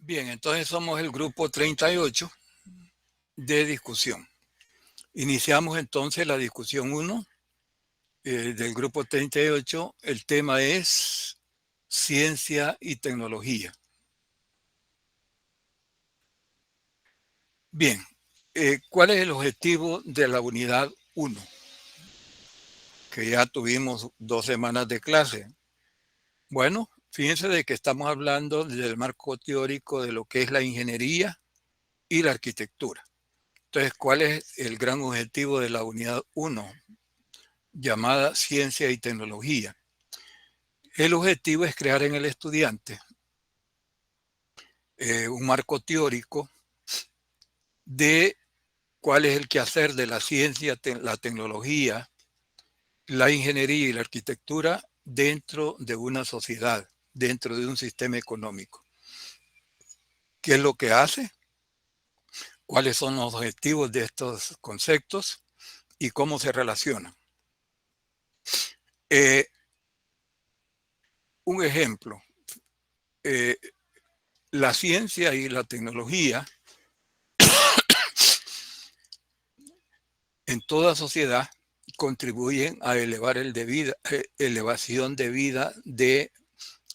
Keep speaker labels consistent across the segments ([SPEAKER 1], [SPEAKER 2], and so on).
[SPEAKER 1] Bien, entonces somos el grupo 38 de discusión. Iniciamos entonces la discusión 1 del grupo 38. El tema es ciencia y tecnología. Bien, ¿cuál es el objetivo de la unidad 1? Que ya tuvimos 2 semanas de clase. Bueno, fíjense de que estamos hablando del marco teórico de lo que es la ingeniería y la arquitectura. Entonces, ¿cuál es el gran objetivo de la unidad 1? Llamada ciencia y tecnología. El objetivo es crear en el estudiante un marco teórico de cuál es el quehacer de la ciencia, la tecnología, la ingeniería y la arquitectura dentro de una sociedad, dentro de un sistema económico. ¿Qué es lo que hace? ¿Cuáles son los objetivos de estos conceptos y cómo se relacionan? Un ejemplo, la ciencia y la tecnología en toda sociedad contribuyen a elevar elevación de vida de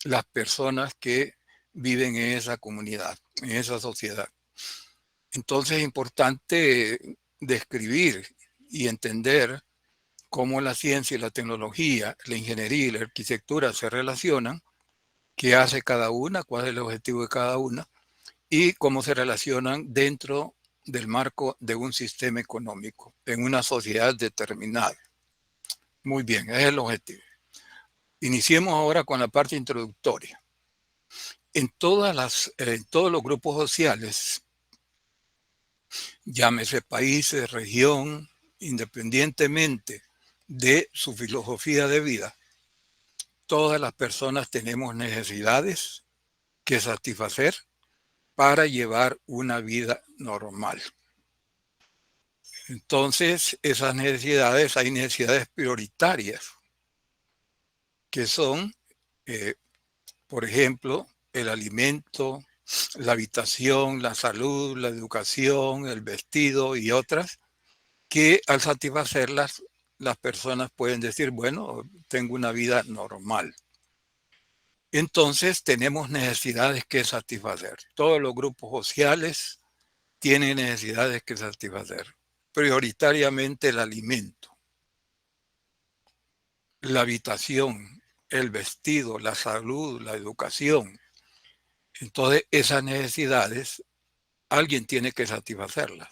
[SPEAKER 1] las personas que viven en esa comunidad, en esa sociedad. Entonces es importante describir y entender cómo la ciencia y la tecnología, la ingeniería y la arquitectura se relacionan, qué hace cada una, cuál es el objetivo de cada una y cómo se relacionan dentro del marco de un sistema económico, en una sociedad determinada. Muy bien, ese es el objetivo. Iniciemos ahora con la parte introductoria. En todos los grupos sociales, llámese países, región, independientemente de su filosofía de vida, todas las personas tenemos necesidades que satisfacer para llevar una vida normal. Entonces, esas necesidades, hay necesidades prioritarias, que son, por ejemplo, el alimento, la habitación, la salud, la educación, el vestido y otras, que al satisfacerlas, las personas pueden decir, bueno, tengo una vida normal. Entonces, tenemos necesidades que satisfacer. Todos los grupos sociales tienen necesidades que satisfacer. Prioritariamente el alimento, la habitación, el vestido, la salud, la educación. Entonces, esas necesidades, alguien tiene que satisfacerlas.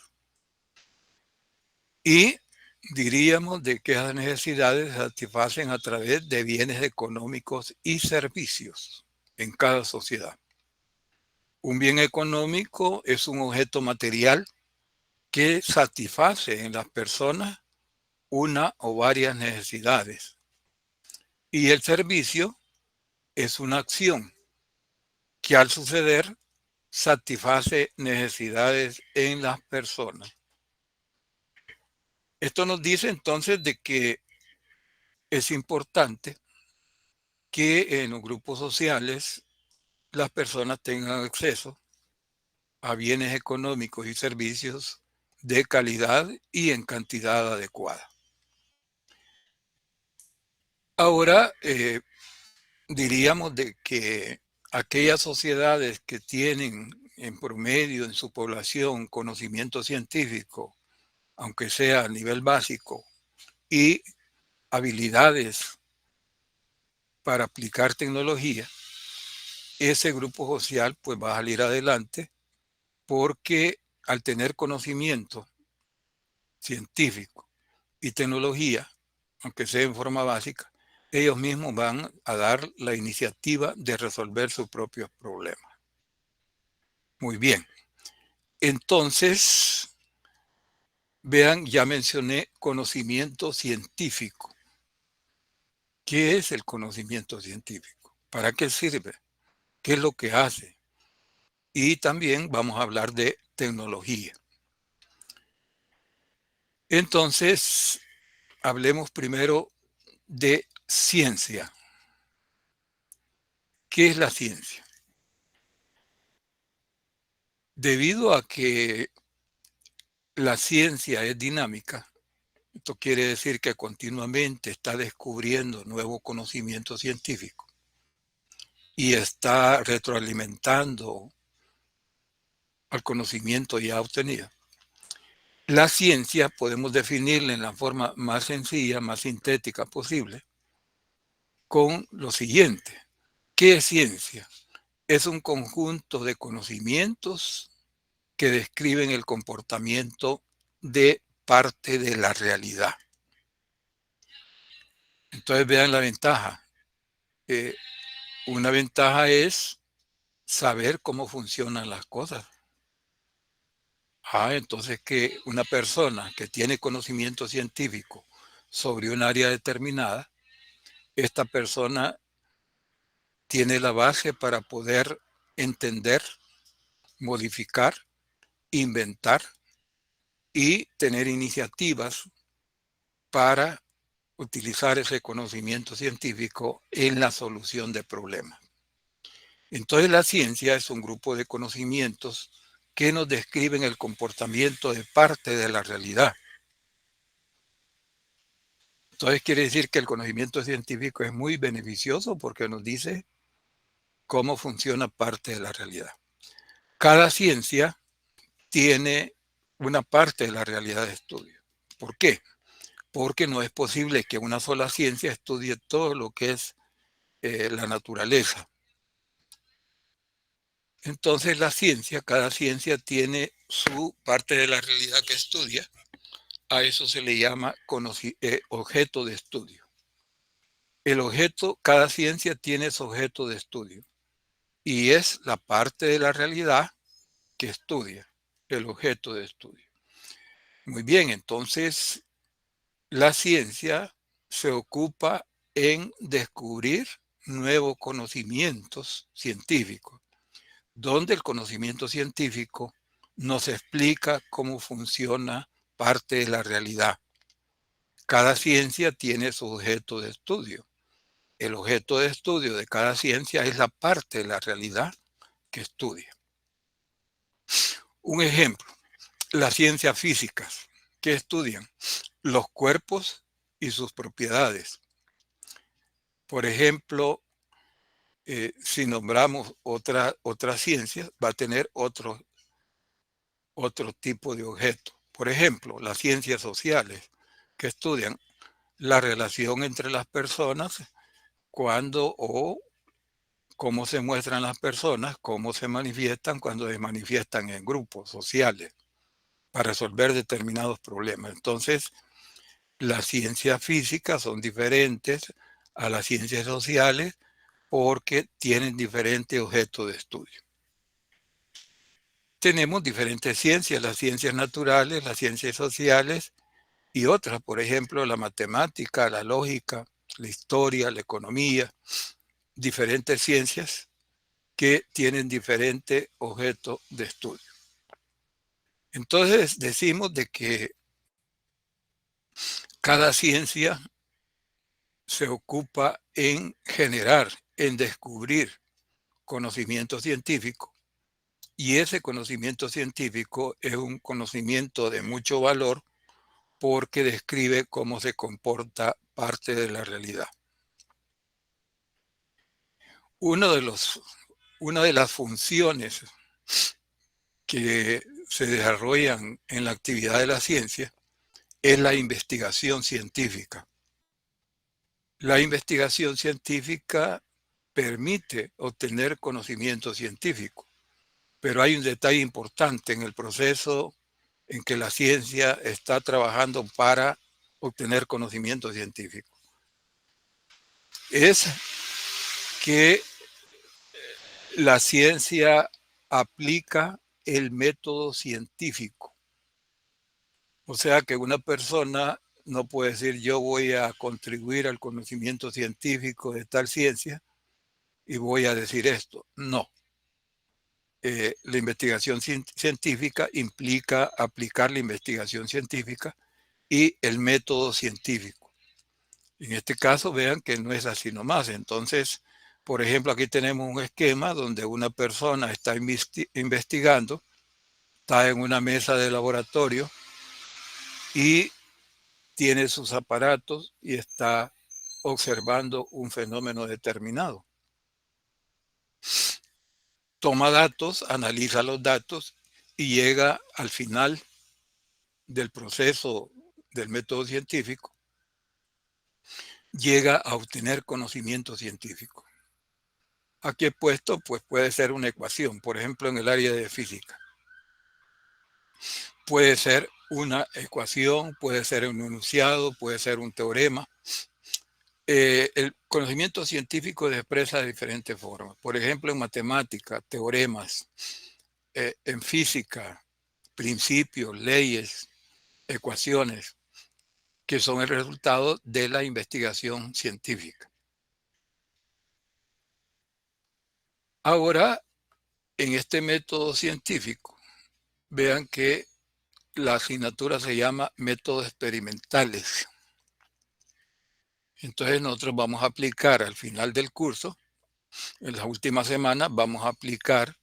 [SPEAKER 1] Y diríamos de que esas necesidades se satisfacen a través de bienes económicos y servicios en cada sociedad. Un bien económico es un objeto material que satisface en las personas una o varias necesidades. Y el servicio es una acción que al suceder satisface necesidades en las personas. Esto nos dice entonces de que es importante que en los grupos sociales las personas tengan acceso a bienes económicos y servicios de calidad y en cantidad adecuada. Ahora, diríamos de que aquellas sociedades que tienen en promedio en su población conocimiento científico, aunque sea a nivel básico, y habilidades para aplicar tecnología, ese grupo social pues va a salir adelante porque al tener conocimiento científico y tecnología, aunque sea en forma básica, ellos mismos van a dar la iniciativa de resolver sus propios problemas. Muy bien. Entonces, vean, ya mencioné conocimiento científico. ¿Qué es el conocimiento científico? ¿Para qué sirve? ¿Qué es lo que hace? Y también vamos a hablar de tecnología. Entonces, hablemos primero de ciencia. ¿Qué es la ciencia? Debido a que la ciencia es dinámica, esto quiere decir que continuamente está descubriendo nuevo conocimiento científico y está retroalimentando al conocimiento ya obtenido. La ciencia podemos definirla en la forma más sencilla, más sintética posible, con lo siguiente. ¿Qué es ciencia? Es un conjunto de conocimientos que describen el comportamiento de parte de la realidad. Entonces vean la ventaja. Una ventaja es saber cómo funcionan las cosas. Entonces que una persona que tiene conocimiento científico sobre un área determinada, esta persona tiene la base para poder entender, modificar, inventar y tener iniciativas para utilizar ese conocimiento científico en la solución de problemas. Entonces la ciencia es un grupo de conocimientos que nos describen el comportamiento de parte de la realidad. Entonces quiere decir que el conocimiento científico es muy beneficioso porque nos dice cómo funciona parte de la realidad. Cada ciencia tiene una parte de la realidad de estudio. ¿Por qué? Porque no es posible que una sola ciencia estudie todo lo que es la naturaleza. Entonces la ciencia, cada ciencia tiene su parte de la realidad que estudia. A eso se le llama objeto de estudio. El objeto, cada ciencia tiene su objeto de estudio y es la parte de la realidad que estudia, el objeto de estudio. Muy bien, entonces la ciencia se ocupa en descubrir nuevos conocimientos científicos, donde el conocimiento científico nos explica cómo funciona parte de la realidad. Cada ciencia tiene su objeto de estudio. El objeto de estudio de cada ciencia es la parte de la realidad que estudia. Un ejemplo, las ciencias físicas, que estudian los cuerpos y sus propiedades. Por ejemplo, si nombramos otra ciencia, va a tener otro tipo de objeto. Por ejemplo, las ciencias sociales, que estudian la relación entre las personas, cuando o cómo se muestran las personas, cómo se manifiestan cuando se manifiestan en grupos sociales para resolver determinados problemas. Entonces, las ciencias físicas son diferentes a las ciencias sociales porque tienen diferentes objetos de estudio. Tenemos diferentes ciencias, las ciencias naturales, las ciencias sociales y otras, por ejemplo, la matemática, la lógica, la historia, la economía, diferentes ciencias que tienen diferente objeto de estudio. Entonces decimos de que cada ciencia se ocupa en generar, en descubrir conocimiento científico y ese conocimiento científico es un conocimiento de mucho valor porque describe cómo se comporta parte de la realidad. Una de las funciones que se desarrollan en la actividad de la ciencia es la investigación científica. La investigación científica permite obtener conocimiento científico, pero hay un detalle importante en el proceso en que la ciencia está trabajando para obtener conocimiento científico. Es que la ciencia aplica el método científico. O sea que una persona no puede decir yo voy a contribuir al conocimiento científico de tal ciencia y voy a decir esto. No. La investigación científica implica aplicar la investigación científica y el método científico. En este caso, vean que no es así nomás. Entonces, por ejemplo, aquí tenemos un esquema donde una persona está investigando está en una mesa de laboratorio y tiene sus aparatos y está observando un fenómeno determinado. Toma datos, analiza los datos y llega al final del proceso del método científico, llega a obtener conocimiento científico. Aquí he puesto, pues puede ser una ecuación, por ejemplo, en el área de física. Puede ser una ecuación, puede ser un enunciado, puede ser un teorema. El conocimiento científico se expresa de diferentes formas. Por ejemplo, en matemática, teoremas, en física, principios, leyes, ecuaciones, que son el resultado de la investigación científica. Ahora, en este método científico, vean que la asignatura se llama métodos experimentales. Entonces nosotros vamos a aplicar al final del curso, en las últimas semanas, vamos a aplicar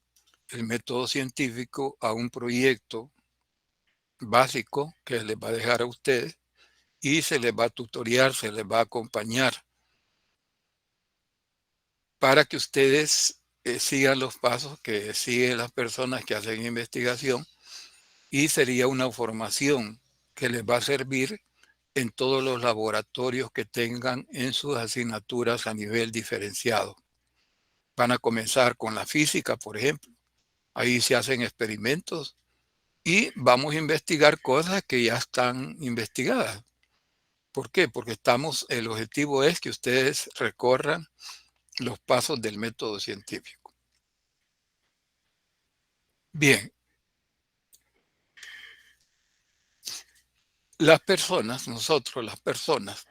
[SPEAKER 1] el método científico a un proyecto básico que les va a dejar a ustedes y se les va a tutoriar, se les va a acompañar para que ustedes sigan los pasos que siguen las personas que hacen investigación, y sería una formación que les va a servir en todos los laboratorios que tengan en sus asignaturas a nivel diferenciado. Van a comenzar con la física, por ejemplo. Ahí se hacen experimentos y vamos a investigar cosas que ya están investigadas. ¿Por qué? Porque el objetivo es que ustedes recorran los pasos del método científico. Bien, nosotros las personas,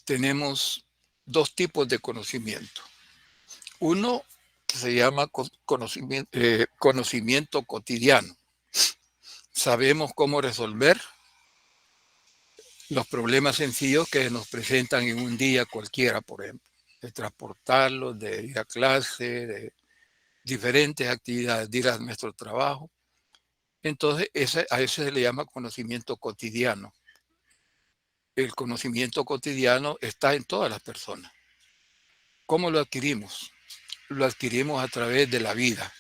[SPEAKER 1] tenemos dos tipos de conocimiento. Uno que se llama conocimiento cotidiano. Sabemos cómo resolver los problemas sencillos que nos presentan en un día cualquiera, por ejemplo, de transportarlos, de ir a clase, de diferentes actividades, de ir a nuestro trabajo. Entonces, a eso se le llama conocimiento cotidiano. El conocimiento cotidiano está en todas las personas. ¿Cómo lo adquirimos? Lo adquirimos a través de la vida.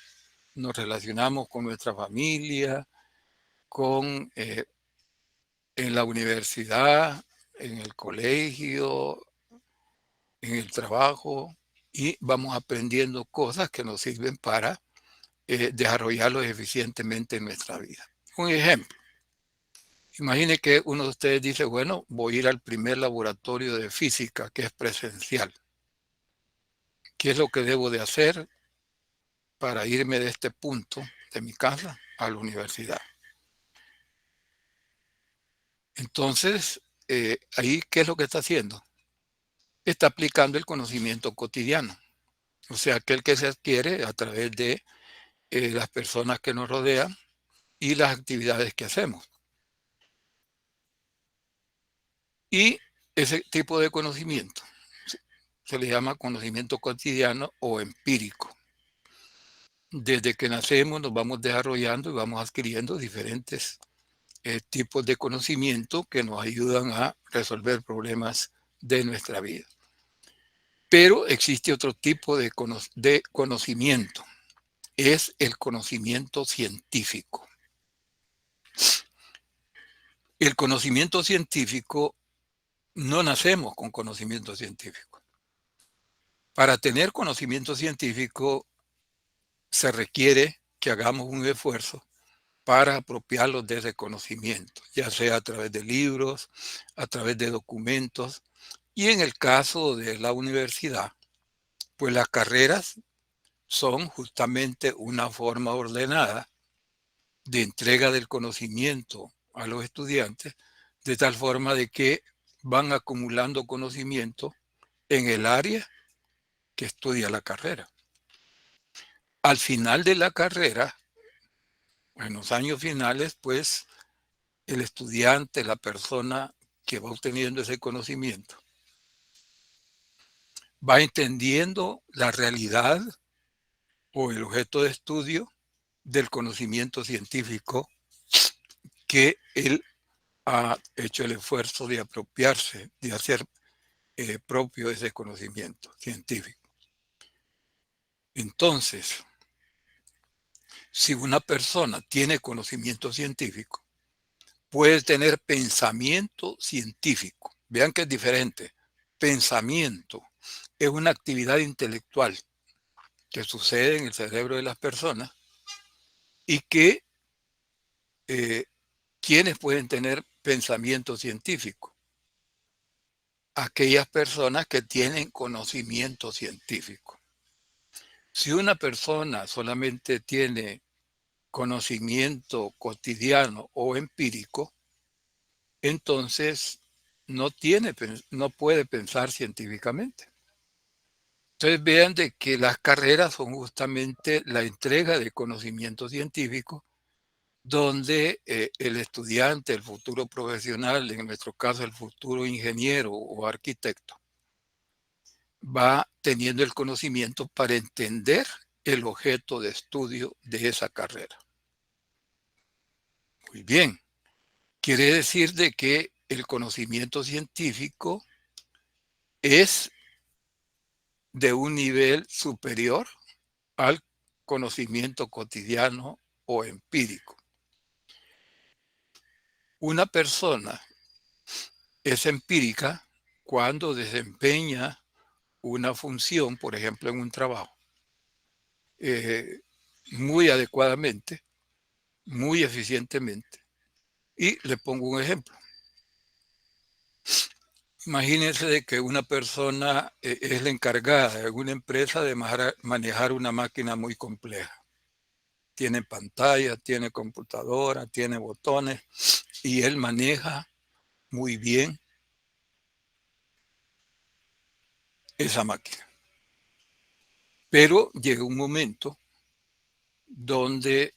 [SPEAKER 1] Nos relacionamos con nuestra familia, en la universidad, en el colegio, en el trabajo, y vamos aprendiendo cosas que nos sirven para desarrollarlos eficientemente en nuestra vida. Un ejemplo. Imagine que uno de ustedes dice, bueno, voy a ir al primer laboratorio de física, que es presencial. ¿Qué es lo que debo de hacer para irme de este punto de mi casa a la universidad? Entonces, ahí, ¿qué es lo que está haciendo? Está aplicando el conocimiento cotidiano, o sea, aquel que se adquiere a través de las personas que nos rodean y las actividades que hacemos. Y ese tipo de conocimiento se le llama conocimiento cotidiano o empírico. Desde que nacemos nos vamos desarrollando y vamos adquiriendo diferentes tipos de conocimiento que nos ayudan a resolver problemas de nuestra vida. Pero existe otro tipo de conocimiento, es el conocimiento científico. El conocimiento científico, no nacemos con conocimiento científico. Para tener conocimiento científico se requiere que hagamos un esfuerzo para apropiarlos de ese conocimiento, ya sea a través de libros, a través de documentos, y en el caso de la universidad, pues las carreras son justamente una forma ordenada de entrega del conocimiento a los estudiantes, de tal forma de que van acumulando conocimiento en el área que estudia la carrera. Al final de la carrera, en los años finales, pues el estudiante, la persona que va obteniendo ese conocimiento, va entendiendo la realidad o el objeto de estudio del conocimiento científico que él ha hecho el esfuerzo de apropiarse, de hacer propio ese conocimiento científico. Entonces, si una persona tiene conocimiento científico, puede tener pensamiento científico. Vean que es diferente. Pensamiento es una actividad intelectual que sucede en el cerebro de las personas y que ¿quiénes pueden tener pensamiento científico? Aquellas personas que tienen conocimiento científico. Si una persona solamente tiene conocimiento cotidiano o empírico, entonces no puede pensar científicamente. Entonces vean de que las carreras son justamente la entrega de conocimiento científico donde el estudiante, el futuro profesional, en nuestro caso el futuro ingeniero o arquitecto, va teniendo el conocimiento para entender el objeto de estudio de esa carrera. Muy bien, quiere decir de que el conocimiento científico es de un nivel superior al conocimiento cotidiano o empírico. Una persona es empírica cuando desempeña una función, por ejemplo, en un trabajo, muy adecuadamente, muy eficientemente. Y le pongo un ejemplo. Imagínense de que una persona es la encargada de una empresa de manejar una máquina muy compleja. Tiene pantalla, tiene computadora, tiene botones y él maneja muy bien esa máquina. Pero llega un momento donde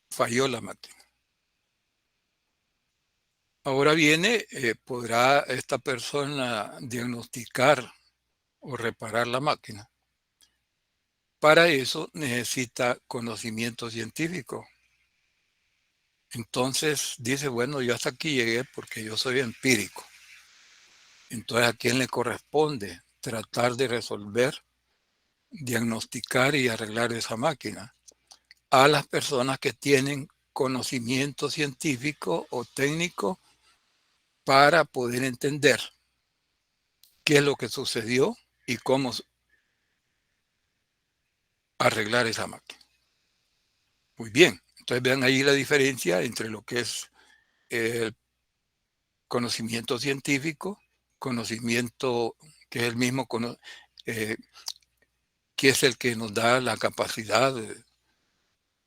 [SPEAKER 1] falló la máquina. Ahora viene, ¿podrá esta persona diagnosticar o reparar la máquina? Para eso necesita conocimiento científico. Entonces dice, bueno, yo hasta aquí llegué porque yo soy empírico. Entonces, ¿a quién le corresponde tratar de resolver, diagnosticar y arreglar esa máquina? A las personas que tienen conocimiento científico o técnico para poder entender qué es lo que sucedió y cómo arreglar esa máquina. Muy bien, entonces vean ahí la diferencia entre lo que es el conocimiento científico, conocimiento que es el mismo, eh, que es el que nos da la capacidad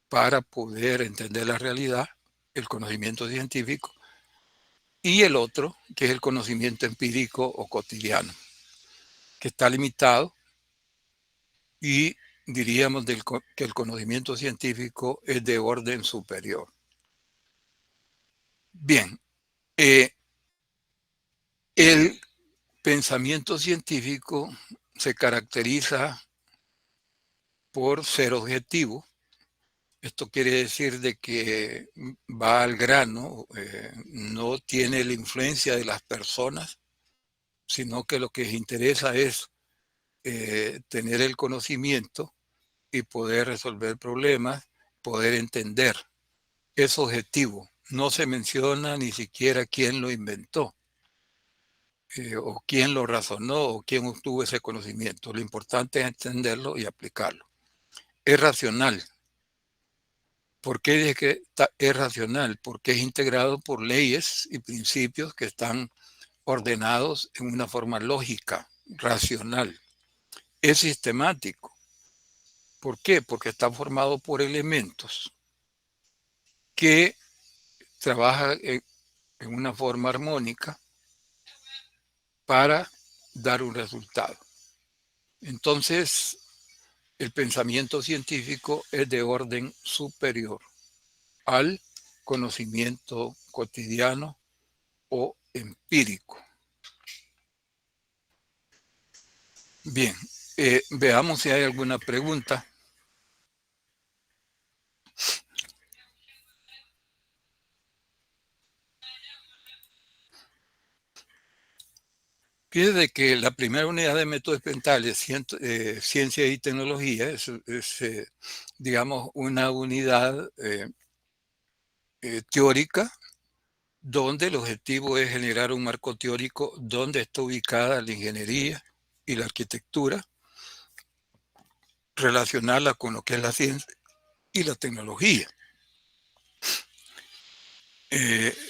[SPEAKER 1] para poder entender la realidad, el conocimiento científico, y el otro, que es el conocimiento empírico o cotidiano, que está limitado y diríamos que el conocimiento científico es de orden superior. Bien, el pensamiento científico se caracteriza por ser objetivo. Esto quiere decir de que va al grano, no tiene la influencia de las personas, sino que lo que les interesa es tener el conocimiento y poder resolver problemas, poder entender. Es objetivo. No se menciona ni siquiera quién lo inventó, o quién lo razonó, o quién obtuvo ese conocimiento. Lo importante es entenderlo y aplicarlo. Es racional. ¿Por qué es que es racional? Porque es integrado por leyes y principios que están ordenados en una forma lógica, racional. Es sistemático. ¿Por qué? Porque está formado por elementos que trabajan en una forma armónica para dar un resultado. Entonces, el pensamiento científico es de orden superior al conocimiento cotidiano o empírico. Bien, veamos si hay alguna pregunta. Fíjese que la primera unidad de métodos experimentales, ciencia y tecnología, digamos, una unidad teórica donde el objetivo es generar un marco teórico donde está ubicada la ingeniería y la arquitectura, relacionarla con lo que es la ciencia y la tecnología.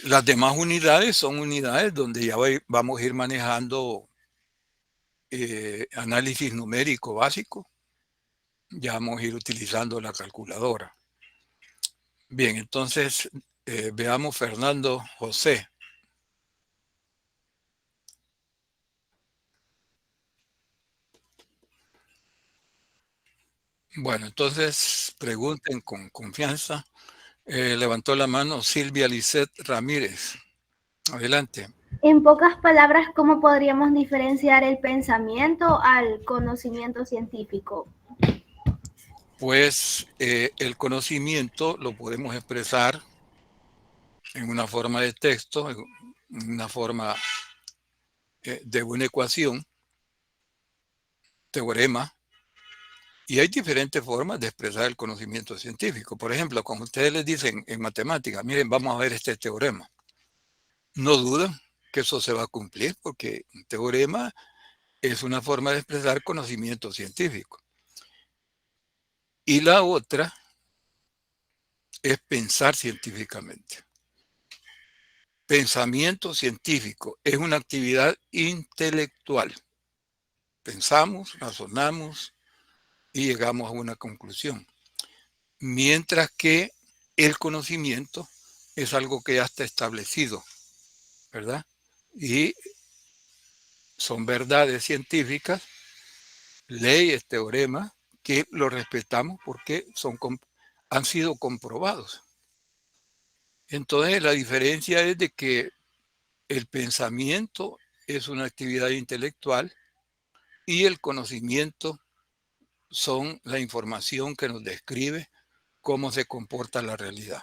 [SPEAKER 1] Las demás unidades son unidades donde ya vamos a ir manejando análisis numérico básico, ya vamos a ir utilizando la calculadora. Bien, entonces veamos Fernando José. Bueno, entonces pregunten con confianza. Levantó la mano Silvia Lisset Ramírez. Adelante.
[SPEAKER 2] En pocas palabras, ¿cómo podríamos diferenciar el pensamiento al conocimiento científico?
[SPEAKER 1] Pues el conocimiento lo podemos expresar en una forma de texto, en una forma de una ecuación, teorema, y hay diferentes formas de expresar el conocimiento científico. Por ejemplo, cuando ustedes les dicen en matemáticas, miren, vamos a ver este teorema, no dudan que eso se va a cumplir porque un teorema es una forma de expresar conocimiento científico. Y la otra es pensar científicamente. Pensamiento científico es una actividad intelectual. Pensamos, razonamos y llegamos a una conclusión. Mientras que el conocimiento es algo que ya está establecido, ¿verdad? Y son verdades científicas, leyes, teoremas, que lo respetamos porque han sido comprobados. Entonces, la diferencia es de que el pensamiento es una actividad intelectual y el conocimiento son la información que nos describe cómo se comporta la realidad.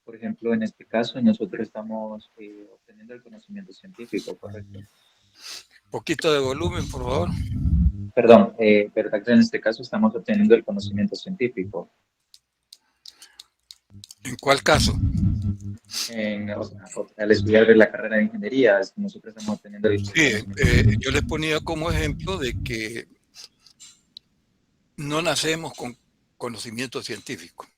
[SPEAKER 3] Por ejemplo, en este caso, nosotros estamos obteniendo el conocimiento científico, ¿correcto?
[SPEAKER 1] Poquito de volumen, por favor.
[SPEAKER 3] Perdón, ¿verdad que en este caso estamos obteniendo el conocimiento científico?
[SPEAKER 1] ¿En cuál caso?
[SPEAKER 3] O sea, al estudiar la carrera de ingeniería, nosotros estamos obteniendo el
[SPEAKER 1] Sí,
[SPEAKER 3] conocimiento
[SPEAKER 1] yo les
[SPEAKER 3] científico.
[SPEAKER 1] ponía como ejemplo de que no nacemos con conocimiento científico.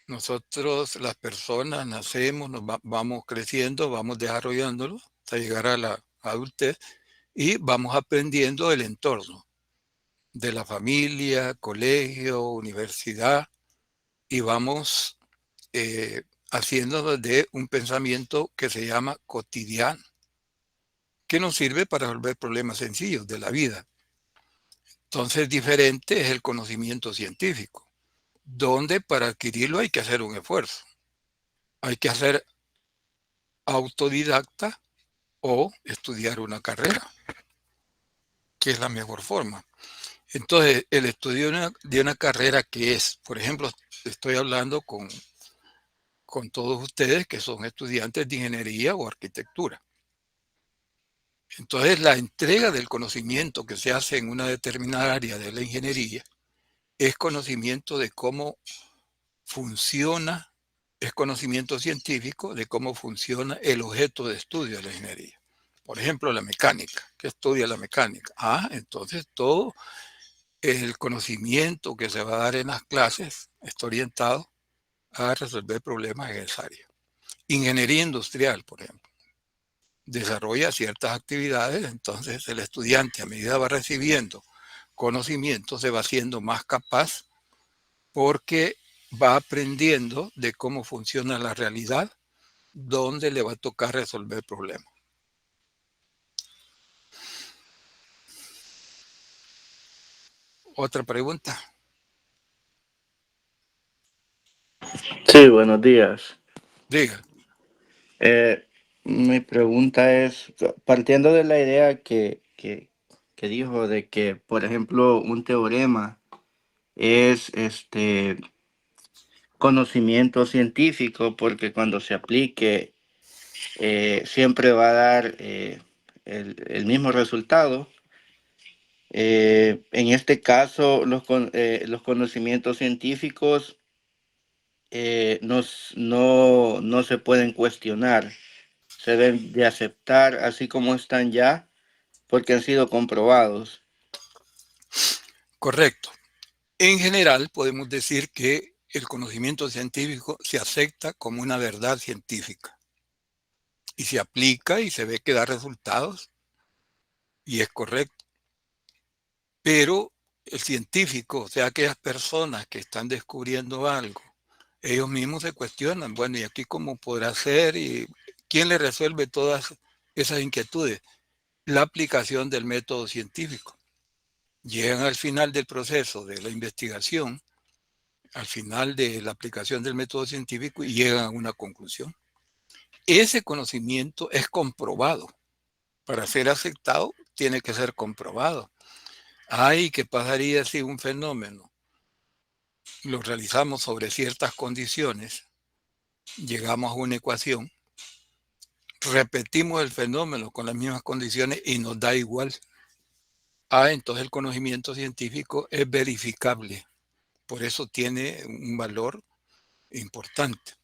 [SPEAKER 1] Nosotros, las personas, nacemos, vamos creciendo, vamos desarrollándolo hasta llegar a la adultez y vamos aprendiendo del entorno, de la familia, colegio, universidad, y vamos haciéndolo de un pensamiento que se llama cotidiano, que nos sirve para resolver problemas sencillos de la vida. Entonces, diferente es el conocimiento científico, donde para adquirirlo hay que hacer un esfuerzo. Hay que hacer autodidacta o estudiar una carrera, que es la mejor forma. Entonces, el estudio de una carrera que es, por ejemplo, estoy hablando con todos ustedes que son estudiantes de ingeniería o arquitectura. Entonces, la entrega del conocimiento que se hace en una determinada área de la ingeniería es conocimiento de cómo funciona, es conocimiento científico de cómo funciona el objeto de estudio de la ingeniería. Por ejemplo, la mecánica. ¿Qué estudia la mecánica? Entonces todo el conocimiento que se va a dar en las clases está orientado a resolver problemas en esa área. Ingeniería industrial, por ejemplo, desarrolla ciertas actividades, entonces el estudiante a medida va recibiendo conocimiento se va haciendo más capaz porque va aprendiendo de cómo funciona la realidad, donde le va a tocar resolver problemas. Otra pregunta.
[SPEAKER 4] Sí, buenos días.
[SPEAKER 1] Diga.
[SPEAKER 4] Mi pregunta es, partiendo de la idea que dijo de que, por ejemplo, un teorema es conocimiento científico porque cuando se aplique siempre va a dar el mismo resultado. En este caso, los conocimientos científicos no se pueden cuestionar, se deben de aceptar así como están ya, porque han sido comprobados.
[SPEAKER 1] Correcto. En general, podemos decir que el conocimiento científico se acepta como una verdad científica y se aplica y se ve que da resultados y es correcto. Pero el científico, o sea, aquellas personas que están descubriendo algo, ellos mismos se cuestionan, bueno, ¿y aquí cómo podrá ser? ¿Y quién le resuelve todas esas inquietudes? La aplicación del método científico. Llegan al final del proceso de la investigación, al final de la aplicación del método científico y llegan a una conclusión. Ese conocimiento es comprobado. Para ser aceptado, tiene que ser comprobado. Ay, ¿qué pasaría si un fenómeno lo realizamos sobre ciertas condiciones? Llegamos a una ecuación, repetimos el fenómeno con las mismas condiciones y nos da igual. Entonces el conocimiento científico es verificable. Por eso tiene un valor importante.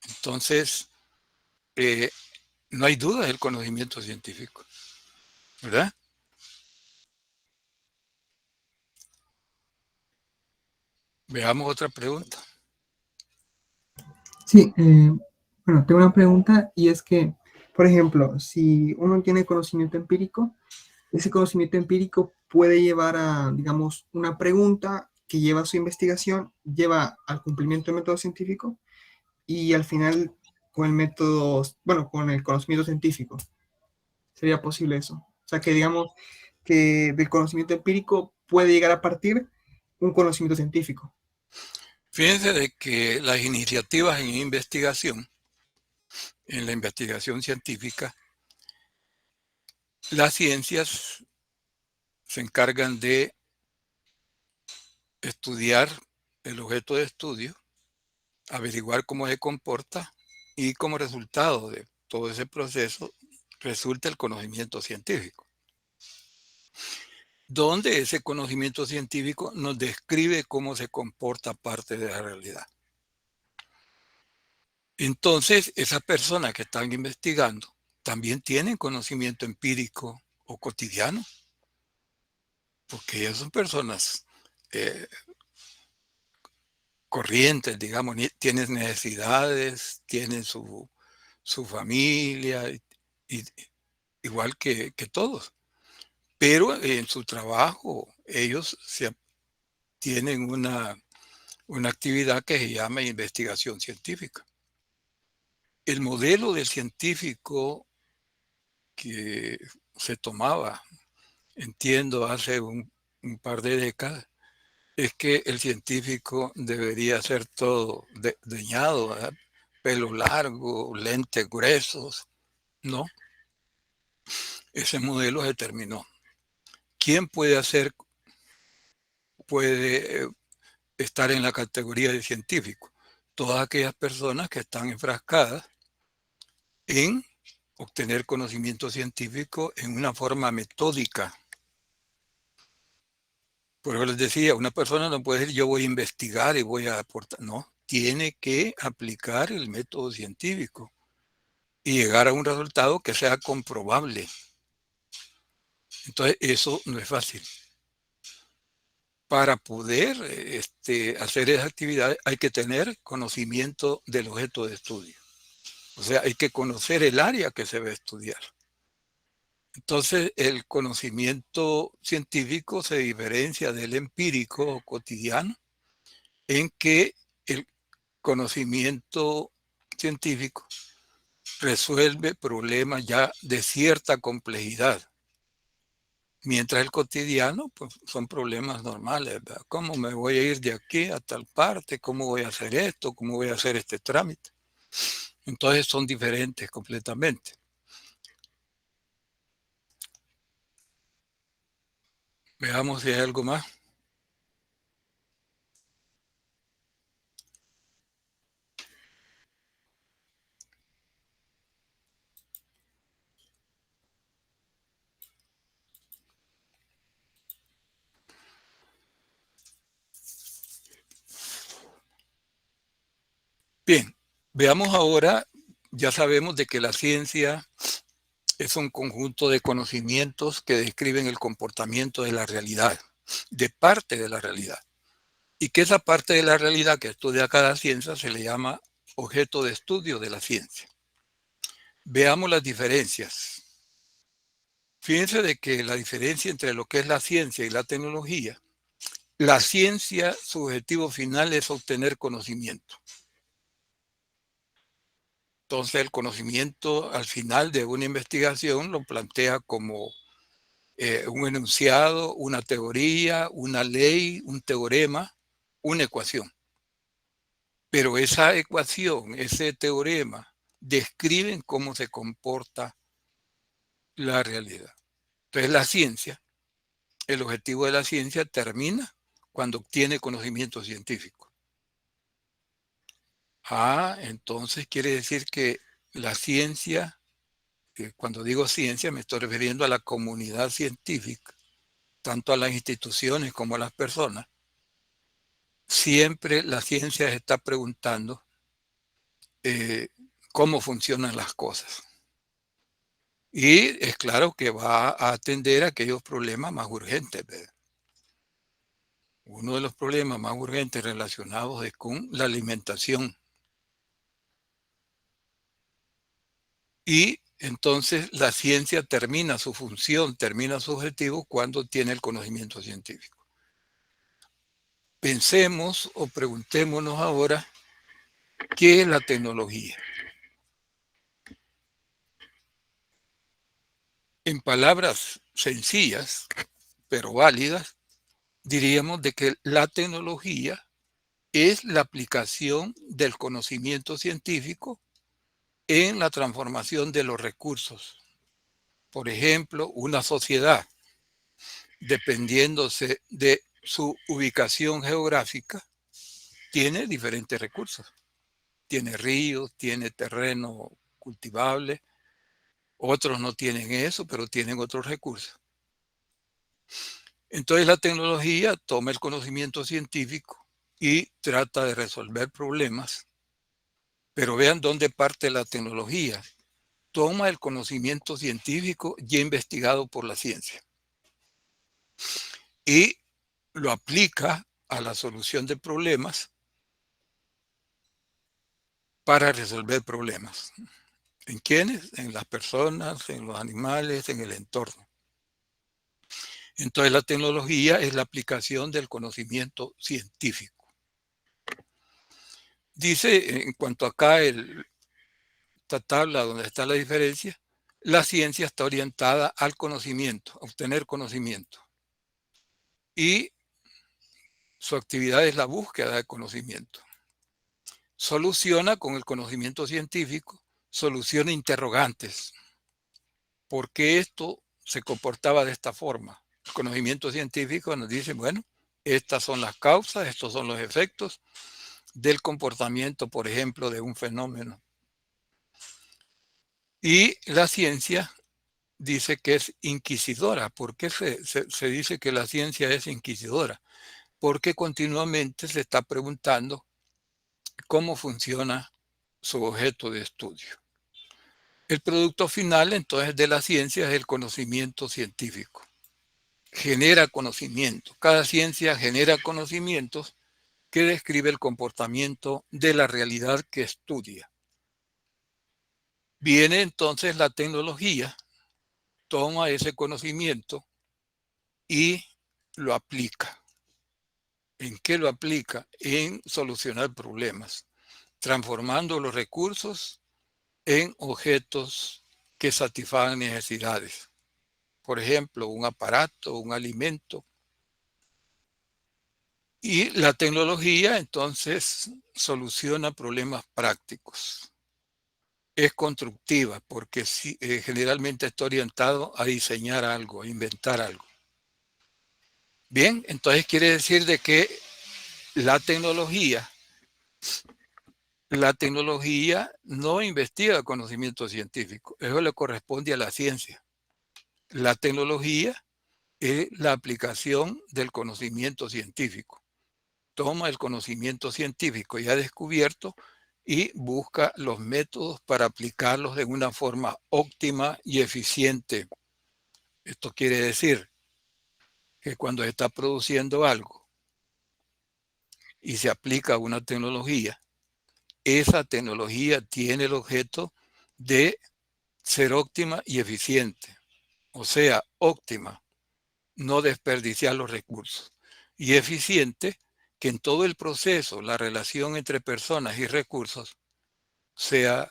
[SPEAKER 1] Entonces, no hay duda del conocimiento científico, ¿verdad? Veamos otra pregunta.
[SPEAKER 5] Sí, bueno, tengo una pregunta y es que, por ejemplo, si uno tiene conocimiento empírico, ese conocimiento empírico puede llevar a, digamos, una pregunta que lleva a su investigación, lleva al cumplimiento del método científico y al final con el método, bueno, con el conocimiento científico. ¿Sería posible eso? O sea, que digamos que del conocimiento empírico puede llegar a partir un conocimiento científico.
[SPEAKER 1] Fíjense de que las iniciativas en la investigación científica, las ciencias se encargan de estudiar el objeto de estudio, averiguar cómo se comporta y como resultado de todo ese proceso resulta el conocimiento científico, donde ese conocimiento científico nos describe cómo se comporta parte de la realidad. Entonces, esas personas que están investigando también tienen conocimiento empírico o cotidiano, porque ellas son personas eh, corrientes, digamos, tienen necesidades, tienen su familia, y, igual que todos. Pero en su trabajo ellos tienen una actividad que se llama investigación científica. El modelo del científico que se tomaba, entiendo, hace un par de décadas, es que el científico debería ser todo deñado, ¿verdad? Pelo largo, lentes gruesos. No, ese modelo se terminó. ¿Quién puede estar en la categoría de científico? Todas aquellas personas que están enfrascadas en obtener conocimiento científico en una forma metódica. Por eso les decía, una persona no puede decir yo voy a investigar y voy a aportar. No, tiene que aplicar el método científico y llegar a un resultado que sea comprobable. Entonces, eso no es fácil. Para poder hacer esa actividad hay que tener conocimiento del objeto de estudio. O sea, hay que conocer el área que se va a estudiar. Entonces, el conocimiento científico se diferencia del empírico o cotidiano en que el conocimiento científico resuelve problemas ya de cierta complejidad, mientras el cotidiano pues, son problemas normales, ¿verdad? ¿Cómo me voy a ir de aquí a tal parte? ¿Cómo voy a hacer esto? ¿Cómo voy a hacer este trámite? Entonces son diferentes completamente. Veamos si hay algo más. Veamos ahora, ya sabemos de que la ciencia es un conjunto de conocimientos que describen el comportamiento de la realidad, de parte de la realidad. Y que esa parte de la realidad que estudia cada ciencia se le llama objeto de estudio de la ciencia. Veamos las diferencias. Fíjense de que la diferencia entre lo que es la ciencia y la tecnología, la ciencia, su objetivo final es obtener conocimiento. Entonces el conocimiento al final de una investigación lo plantea como un enunciado, una teoría, una ley, un teorema, una ecuación. Pero esa ecuación, ese teorema, describen cómo se comporta la realidad. Entonces la ciencia, el objetivo de la ciencia termina cuando obtiene conocimiento científico. Entonces quiere decir que la ciencia, cuando digo ciencia me estoy refiriendo a la comunidad científica, tanto a las instituciones como a las personas. Siempre la ciencia está preguntando cómo funcionan las cosas. Y es claro que va a atender a aquellos problemas más urgentes, ¿verdad? Uno de los problemas más urgentes relacionados es con la alimentación. Y entonces la ciencia termina su función, termina su objetivo cuando tiene el conocimiento científico. Pensemos o preguntémonos ahora, ¿qué es la tecnología? En palabras sencillas, pero válidas, diríamos de que la tecnología es la aplicación del conocimiento científico en la transformación de los recursos. Por ejemplo, una sociedad, dependiéndose de su ubicación geográfica, tiene diferentes recursos. Tiene ríos, tiene terreno cultivable. Otros no tienen eso, pero tienen otros recursos. Entonces la tecnología toma el conocimiento científico y trata de resolver problemas. Pero vean dónde parte la tecnología. Toma el conocimiento científico ya investigado por la ciencia y lo aplica a la solución de problemas para resolver problemas. ¿En quiénes? En las personas, en los animales, en el entorno. Entonces la tecnología es la aplicación del conocimiento científico. Dice, en cuanto acá esta tabla donde está la diferencia, la ciencia está orientada al conocimiento, a obtener conocimiento. Y su actividad es la búsqueda de conocimiento. Soluciona con el conocimiento científico, soluciona interrogantes. ¿Por qué esto se comportaba de esta forma? El conocimiento científico nos dice, bueno, estas son las causas, estos son los efectos del comportamiento, por ejemplo, de un fenómeno. Y la ciencia dice que es inquisidora. ¿Por qué se dice que la ciencia es inquisidora? Porque continuamente se está preguntando cómo funciona su objeto de estudio. El producto final, entonces, de la ciencia es el conocimiento científico. Genera conocimiento. Cada ciencia genera conocimientos que describe el comportamiento de la realidad que estudia. Viene entonces la tecnología, toma ese conocimiento y lo aplica. ¿En qué lo aplica? En solucionar problemas, transformando los recursos en objetos que satisfagan necesidades. Por ejemplo, un aparato, un alimento. Y la tecnología entonces soluciona problemas prácticos. Es constructiva porque generalmente está orientado a diseñar algo, a inventar algo. Bien, entonces quiere decir de que la tecnología no investiga conocimiento científico. Eso le corresponde a la ciencia. La tecnología es la aplicación del conocimiento científico. Toma el conocimiento científico ya descubierto y busca los métodos para aplicarlos de una forma óptima y eficiente. Esto quiere decir que cuando está produciendo algo y se aplica una tecnología, esa tecnología tiene el objeto de ser óptima y eficiente. O sea, óptima, no desperdiciar los recursos. Y eficiente, que en todo el proceso, la relación entre personas y recursos sea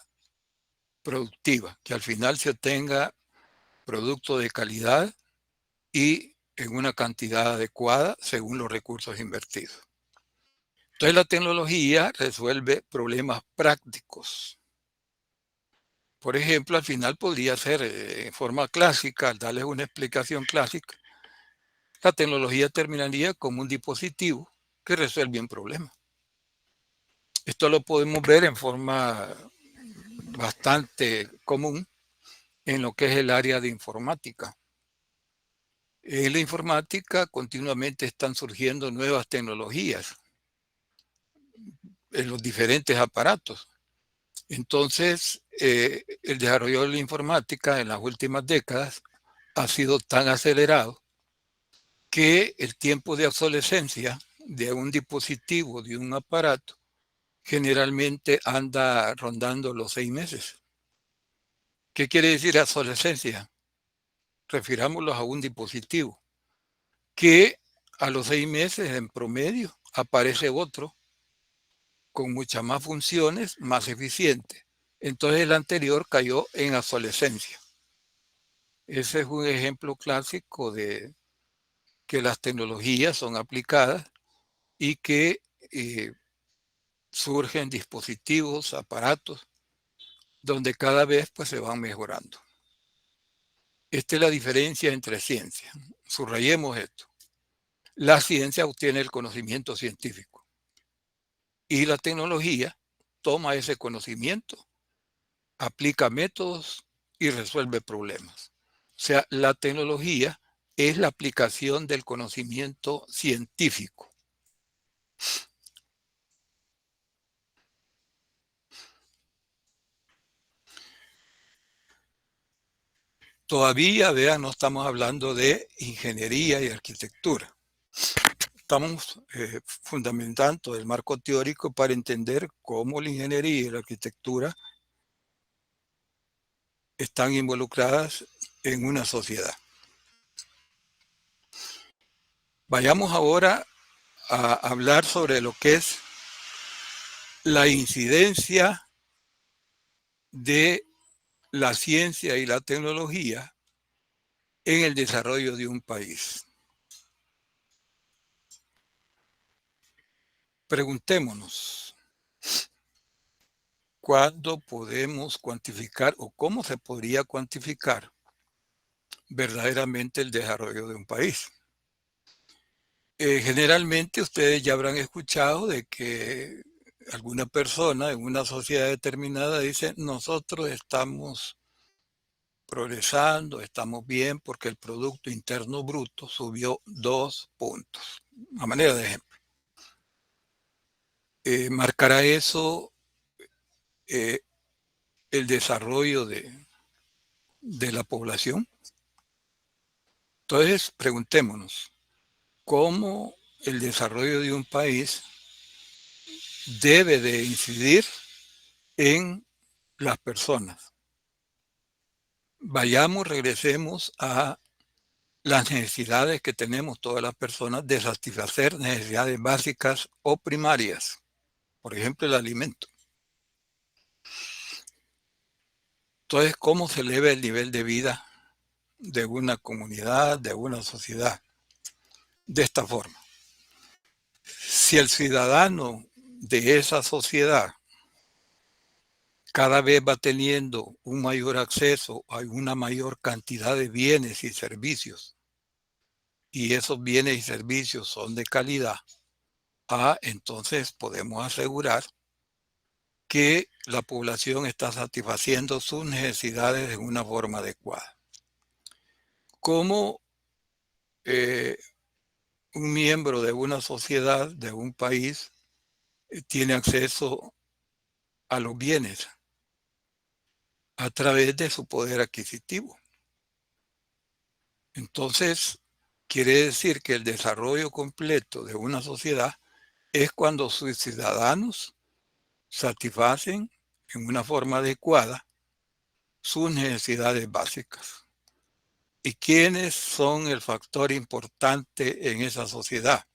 [SPEAKER 1] productiva, que al final se obtenga producto de calidad y en una cantidad adecuada según los recursos invertidos. Entonces la tecnología resuelve problemas prácticos. Por ejemplo, al final podría ser en forma clásica, al darles una explicación clásica, la tecnología terminaría como un dispositivo que resuelve un problema. Esto lo podemos ver en forma bastante común en lo que es el área de informática. En la informática continuamente están surgiendo nuevas tecnologías en los diferentes aparatos. Entonces, el desarrollo de la informática en las últimas décadas ha sido tan acelerado que el tiempo de obsolescencia de un dispositivo, de un aparato, generalmente anda rondando los 6 meses. ¿Qué quiere decir obsolescencia? Refirámoslo a un dispositivo que a los 6 meses en promedio aparece otro con muchas más funciones, más eficiente. Entonces el anterior cayó en obsolescencia. Ese es un ejemplo clásico de que las tecnologías son aplicadas y que surgen dispositivos, aparatos, donde cada vez pues, se van mejorando. Esta es la diferencia entre ciencia. Subrayemos esto. La ciencia obtiene el conocimiento científico y la tecnología toma ese conocimiento, aplica métodos y resuelve problemas. O sea, la tecnología es la aplicación del conocimiento científico. Todavía, vean, no estamos hablando de ingeniería y arquitectura. Estamos fundamentando el marco teórico para entender cómo la ingeniería y la arquitectura están involucradas en una sociedad. Vayamos ahora a hablar sobre lo que es la incidencia de la ciencia y la tecnología en el desarrollo de un país. Preguntémonos, ¿cuándo podemos cuantificar o cómo se podría cuantificar verdaderamente el desarrollo de un país? Generalmente ustedes ya habrán escuchado de que alguna persona en una sociedad determinada dice, nosotros estamos progresando, estamos bien porque el Producto Interno Bruto subió 2 puntos. A manera de ejemplo. ¿Marcará eso el desarrollo de la población? Entonces, preguntémonos, ¿cómo el desarrollo de un país debe de incidir en las personas? Vayamos, regresemos a las necesidades que tenemos todas las personas de satisfacer necesidades básicas o primarias. Por ejemplo, el alimento. Entonces, ¿cómo se eleva el nivel de vida de una comunidad, de una sociedad? De esta forma. Si el ciudadano de esa sociedad cada vez va teniendo un mayor acceso a una mayor cantidad de bienes y servicios, y esos bienes y servicios son de calidad, entonces podemos asegurar que la población está satisfaciendo sus necesidades de una forma adecuada. Como un miembro de una sociedad, de un país, tiene acceso a los bienes a través de su poder adquisitivo. Entonces, quiere decir que el desarrollo completo de una sociedad es cuando sus ciudadanos satisfacen en una forma adecuada sus necesidades básicas. ¿Y quiénes son el factor importante en esa sociedad?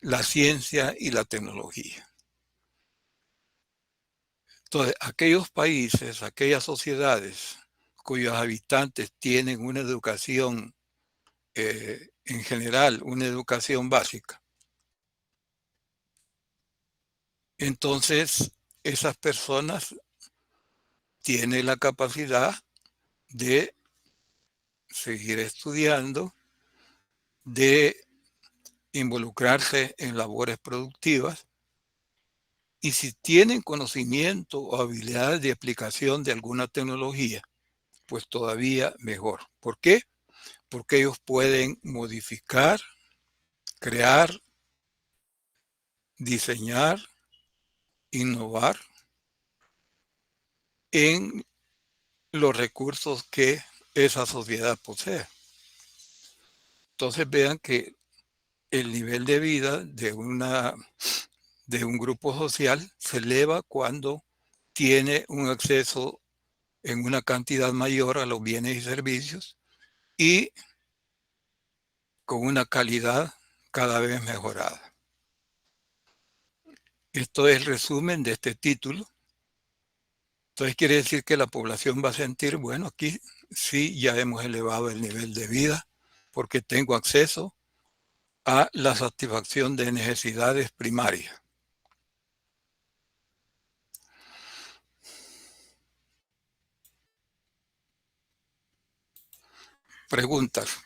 [SPEAKER 1] La ciencia y la tecnología. Entonces, aquellos países, aquellas sociedades cuyos habitantes tienen una educación, en general, una educación básica, entonces esas personas tienen la capacidad de seguir estudiando, de involucrarse en labores productivas, y si tienen conocimiento o habilidades de aplicación de alguna tecnología, pues todavía mejor. ¿Por qué? Porque ellos pueden modificar, crear, diseñar, innovar en los recursos que esa sociedad posee. Entonces vean que el nivel de vida de un grupo social se eleva cuando tiene un acceso en una cantidad mayor a los bienes y servicios y con una calidad cada vez mejorada. Esto es el resumen de este título. Entonces quiere decir que la población va a sentir, bueno, aquí sí ya hemos elevado el nivel de vida porque tengo acceso a la satisfacción de necesidades primarias. Preguntas.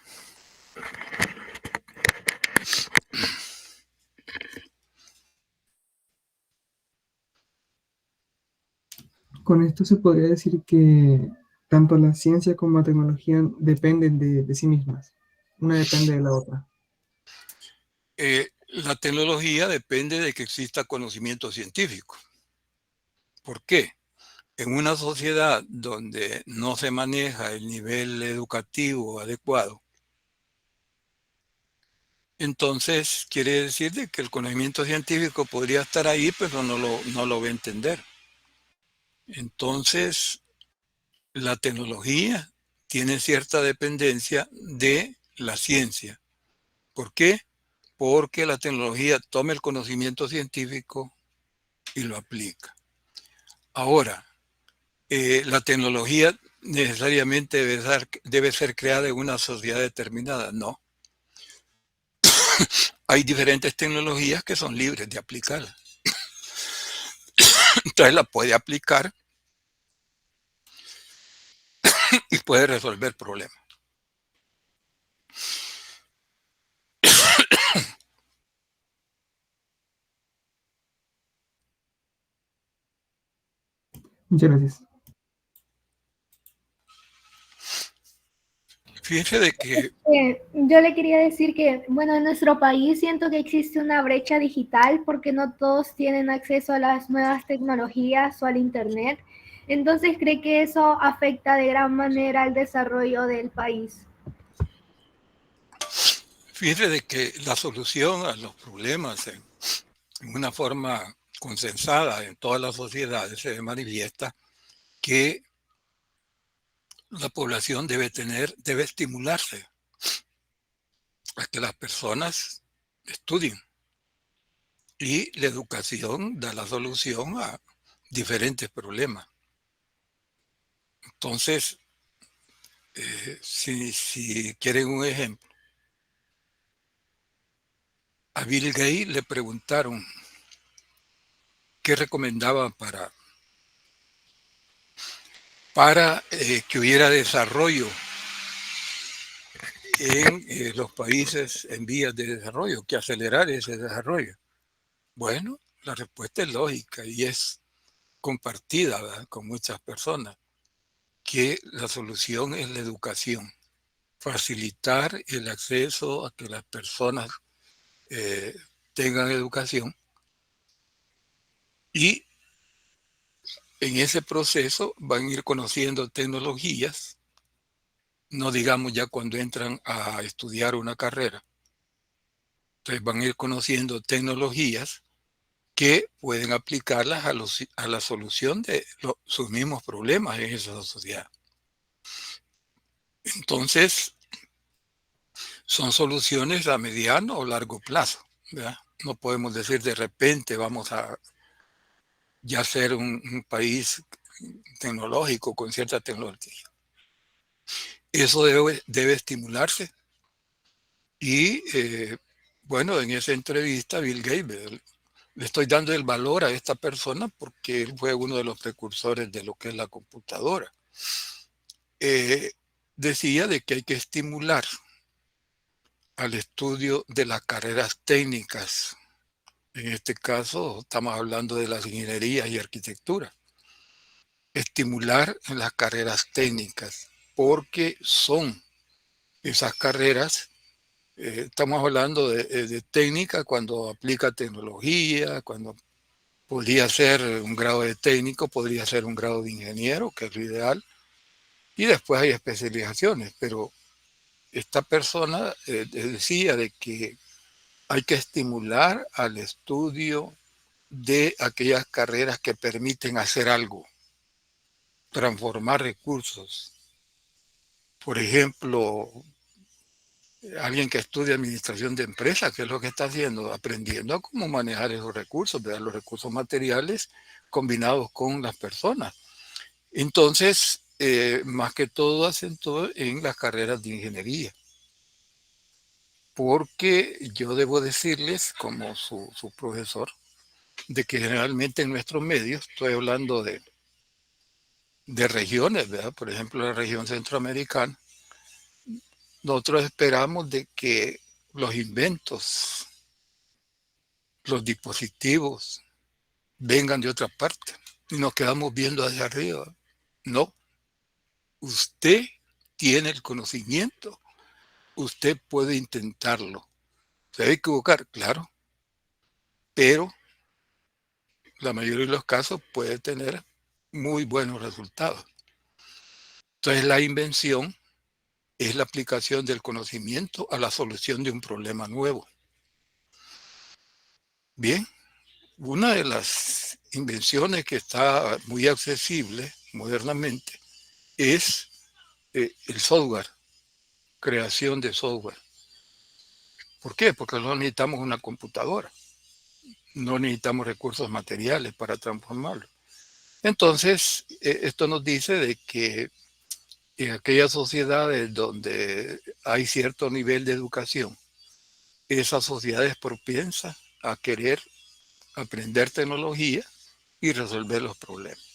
[SPEAKER 5] Con esto se podría decir que tanto la ciencia como la tecnología dependen de sí mismas. Una depende de la otra.
[SPEAKER 1] La tecnología depende de que exista conocimiento científico. ¿Por qué? En una sociedad donde no se maneja el nivel educativo adecuado, entonces quiere decir de que el conocimiento científico podría estar ahí, pero no lo va a entender. Entonces, la tecnología tiene cierta dependencia de la ciencia. ¿Por qué? Porque la tecnología toma el conocimiento científico y lo aplica. Ahora, la tecnología necesariamente debe ser creada en una sociedad determinada. No. Hay diferentes tecnologías que son libres de aplicar. Entonces la puede aplicar y puede resolver problemas.
[SPEAKER 5] Muchas gracias.
[SPEAKER 1] Fíjense de que
[SPEAKER 2] Yo le quería decir que, bueno, en nuestro país siento que existe una brecha digital porque no todos tienen acceso a las nuevas tecnologías o al Internet. Entonces, ¿cree que eso afecta de gran manera el desarrollo del país?
[SPEAKER 1] fíjense de que la solución a los problemas en una forma consensada en todas las sociedades se manifiesta que la población debe estimularse a que las personas estudien. Y la educación da la solución a diferentes problemas. Entonces, si quieren un ejemplo, a Bill Gates le preguntaron qué recomendaba para que hubiera desarrollo en los países en vías de desarrollo, que acelerar ese desarrollo. Bueno, la respuesta es lógica y es compartida, ¿verdad?, con muchas personas, que la solución es la educación, facilitar el acceso a que las personas tengan educación y en ese proceso van a ir conociendo tecnologías, no digamos ya cuando entran a estudiar una carrera. Entonces van a ir conociendo tecnologías que pueden aplicarlas a la solución de sus mismos problemas en esa sociedad. Entonces, son soluciones a mediano o largo plazo, ¿verdad? No podemos decir de repente vamos a ya ser un país tecnológico con cierta tecnología. Eso debe estimularse. Y bueno, en esa entrevista, Bill Gates, le estoy dando el valor a esta persona porque él fue uno de los precursores de lo que es la computadora. Decía de que hay que estimular al estudio de las carreras técnicas. En este caso, estamos hablando de las ingenierías y arquitectura. Estimular en las carreras técnicas, porque son esas carreras, estamos hablando de técnica cuando aplica tecnología, cuando podría ser un grado de técnico, podría ser un grado de ingeniero, que es lo ideal, y después hay especializaciones, pero esta persona decía de que hay que estimular al estudio de aquellas carreras que permiten hacer algo, transformar recursos. Por ejemplo, alguien que estudia administración de empresas, ¿qué es lo que está haciendo? Aprendiendo a cómo manejar esos recursos, ¿verdad? Los recursos materiales combinados con las personas. Entonces, más que todo acentúo en las carreras de ingeniería. Porque yo debo decirles, como su profesor, de que generalmente en nuestros medios, estoy hablando de regiones, ¿verdad? Por ejemplo, la región centroamericana, nosotros esperamos de que los inventos, los dispositivos, vengan de otra parte y nos quedamos viendo hacia arriba. No, usted tiene el conocimiento, usted puede intentarlo. ¿Se va a equivocar? Claro, pero la mayoría de los casos puede tener muy buenos resultados. Entonces la invención es la aplicación del conocimiento a la solución de un problema nuevo. Bien, una de las invenciones que está muy accesible modernamente es el software, creación de software. ¿Por qué? Porque no necesitamos una computadora, no necesitamos recursos materiales para transformarlo. Entonces, esto nos dice de que en aquellas sociedades donde hay cierto nivel de educación, esa sociedad es propensa a querer aprender tecnología y resolver los problemas.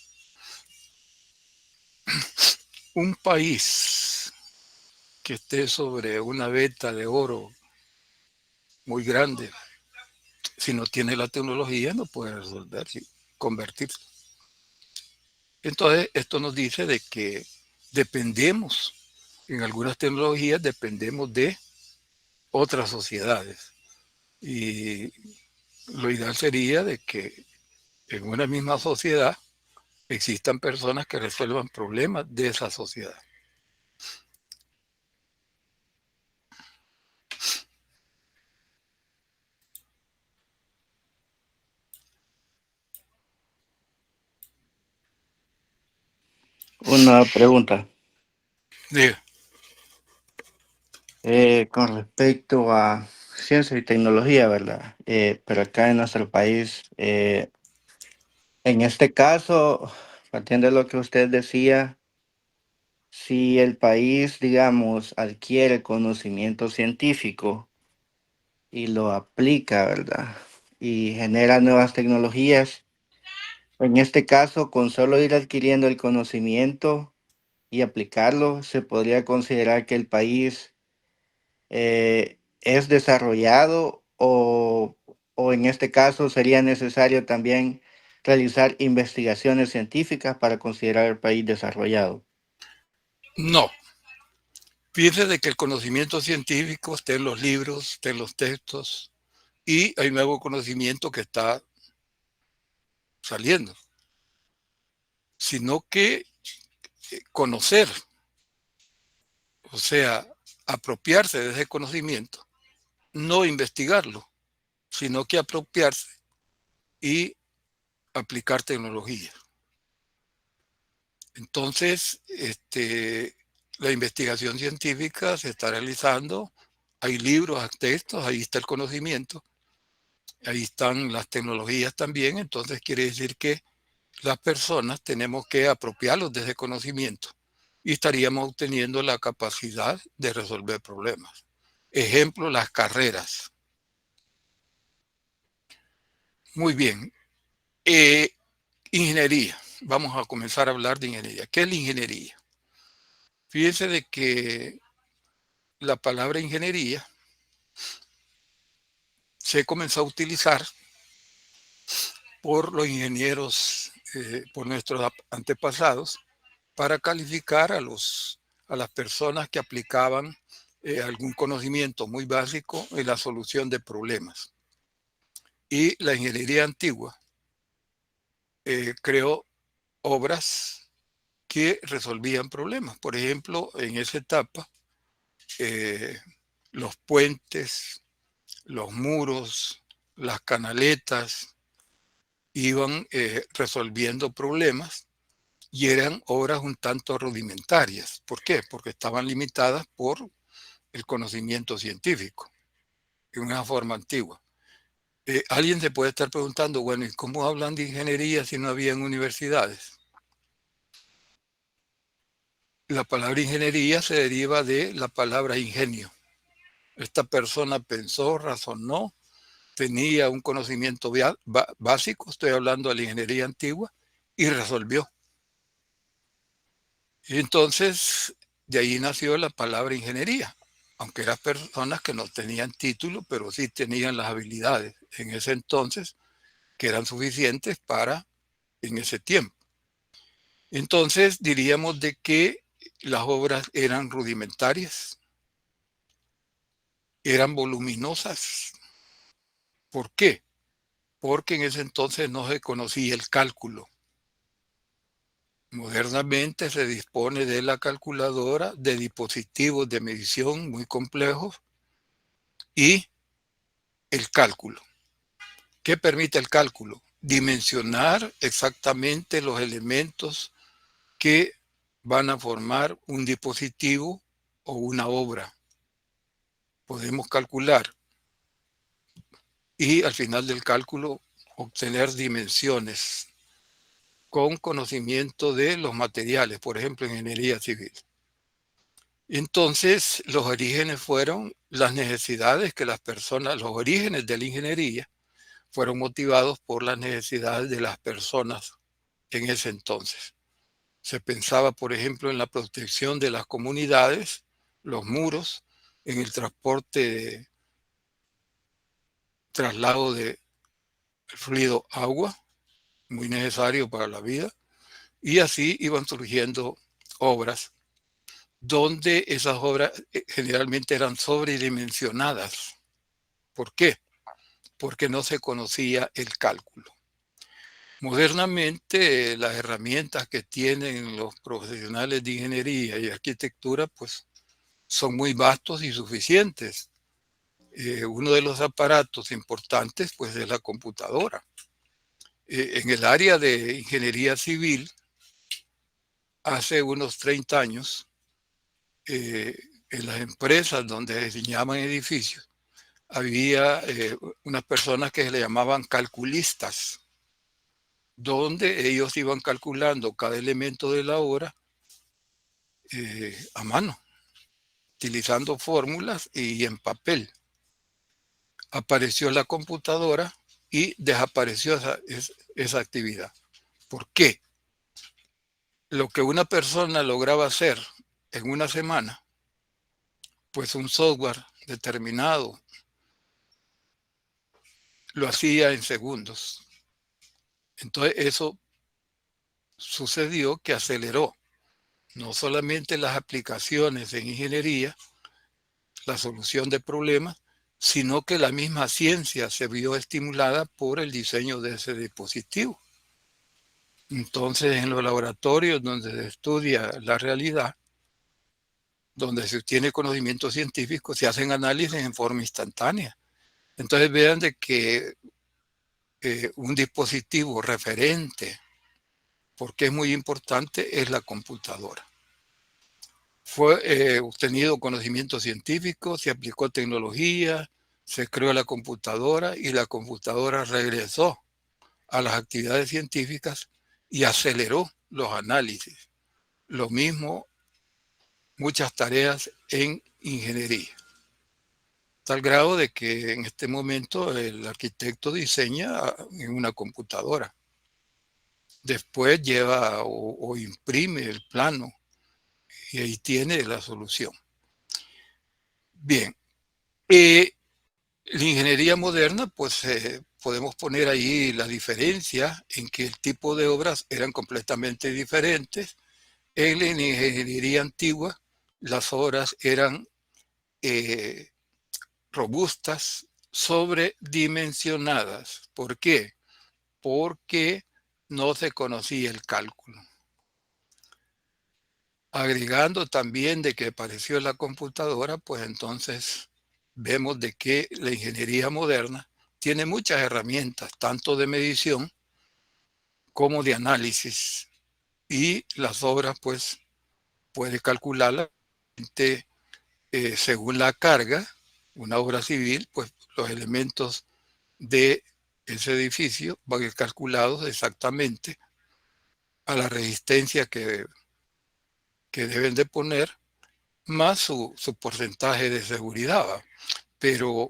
[SPEAKER 1] Un país que esté sobre una veta de oro muy grande, si no tiene la tecnología, no puede resolver, convertirse. Entonces, esto nos dice de que dependemos, en algunas tecnologías dependemos de otras sociedades. Y lo ideal sería de que en una misma sociedad existan personas que resuelvan problemas de esa sociedad.
[SPEAKER 4] Una pregunta.
[SPEAKER 1] Diga.
[SPEAKER 4] Con respecto a ciencia y tecnología, ¿verdad? Pero acá en nuestro país, en este caso, partiendo de lo que usted decía, si el país, digamos, adquiere conocimiento científico y lo aplica, ¿verdad? Y genera nuevas tecnologías, en este caso, con solo ir adquiriendo el conocimiento y aplicarlo, se podría considerar que el país es desarrollado o en este caso sería necesario también realizar investigaciones científicas para considerar el país desarrollado.
[SPEAKER 1] No. Piense de que el conocimiento científico está en los libros, está en los textos, y hay nuevo conocimiento que está saliendo. sino que conocer, o sea, apropiarse de ese conocimiento, no investigarlo, sino que apropiarse y aplicar tecnología. Entonces, la investigación científica se está realizando, hay libros, hay textos, ahí está el conocimiento, ahí están las tecnologías también, entonces quiere decir que las personas tenemos que apropiarlos de ese conocimiento y estaríamos obteniendo la capacidad de resolver problemas. Ejemplo, las carreras. Muy bien. Ingeniería. Vamos a comenzar a hablar de ingeniería. ¿Qué es la ingeniería? Fíjense de que la palabra ingeniería se comenzó a utilizar por los ingenieros, por nuestros antepasados, para calificar a las personas que aplicaban algún conocimiento muy básico en la solución de problemas. Y la ingeniería antigua creó obras que resolvían problemas. Por ejemplo, en esa etapa, los puentes, los muros, las canaletas iban resolviendo problemas y eran obras un tanto rudimentarias. ¿Por qué? Porque estaban limitadas por el conocimiento científico, en una forma antigua. Alguien se puede estar preguntando, bueno, ¿y cómo hablan de ingeniería si no había universidades? La palabra ingeniería se deriva de la palabra ingenio. Esta persona pensó, razonó, tenía un conocimiento básico, estoy hablando de la ingeniería antigua, y resolvió. Y entonces, de ahí nació la palabra ingeniería, aunque eran personas que no tenían título, pero sí tenían las habilidades en ese entonces que eran suficientes para en ese tiempo. Entonces, diríamos de que las obras eran rudimentarias, eran voluminosas. ¿Por qué? Porque en ese entonces no se conocía el cálculo. Modernamente se dispone de la calculadora, de dispositivos de medición muy complejos y el cálculo. ¿Qué permite el cálculo? Dimensionar exactamente los elementos que van a formar un dispositivo o una obra. Podemos calcular y al final del cálculo obtener dimensiones con conocimiento de los materiales, por ejemplo, en ingeniería civil. Entonces, los orígenes fueron las necesidades que las personas, los orígenes de la ingeniería fueron motivados por las necesidades de las personas en ese entonces. Se pensaba, por ejemplo, en la protección de las comunidades, los muros, en el transporte, traslado de fluido agua, muy necesario para la vida, y así iban surgiendo obras donde esas obras generalmente eran sobredimensionadas. ¿Por qué? Porque no se conocía el cálculo. Modernamente, las herramientas que tienen los profesionales de ingeniería y arquitectura, pues, son muy vastos y suficientes. Uno de los aparatos importantes, pues, es la computadora. En el área de ingeniería civil, hace unos 30 años, en las empresas donde diseñaban edificios, había unas personas que se le llamaban calculistas, donde ellos iban calculando cada elemento de la obra a mano, utilizando fórmulas y en papel. Apareció la computadora y desapareció esa actividad. ¿Por qué? Lo que una persona lograba hacer en una semana, pues un software determinado lo hacía en segundos. Entonces eso sucedió que aceleró no solamente las aplicaciones en ingeniería, la solución de problemas, sino que la misma ciencia se vio estimulada por el diseño de ese dispositivo. Entonces, en los laboratorios donde se estudia la realidad, donde se obtiene conocimiento científico, se hacen análisis en forma instantánea. Entonces vean de que un dispositivo referente, porque es muy importante, es la computadora. Fue obtenido conocimiento científico, se aplicó tecnología, se creó la computadora y la computadora regresó a las actividades científicas y aceleró los análisis. Lo mismo, muchas tareas en ingeniería. Tal grado de que en este momento el arquitecto diseña en una computadora. Después lleva o imprime el plano y ahí tiene la solución. Bien, la ingeniería moderna, pues podemos poner ahí la diferencia en que el tipo de obras eran completamente diferentes. En la ingeniería antigua, las obras eran robustas, sobredimensionadas. ¿Por qué? Porque no se conocía el cálculo. Agregando también de que apareció la computadora, pues entonces vemos de que la ingeniería moderna tiene muchas herramientas, tanto de medición como de análisis. Y las obras, pues, puede calcularlas según la carga, una obra civil, pues los elementos de ese edificio van a ser calculados exactamente a la resistencia que deben de poner, más su porcentaje de seguridad. ¿Va? Pero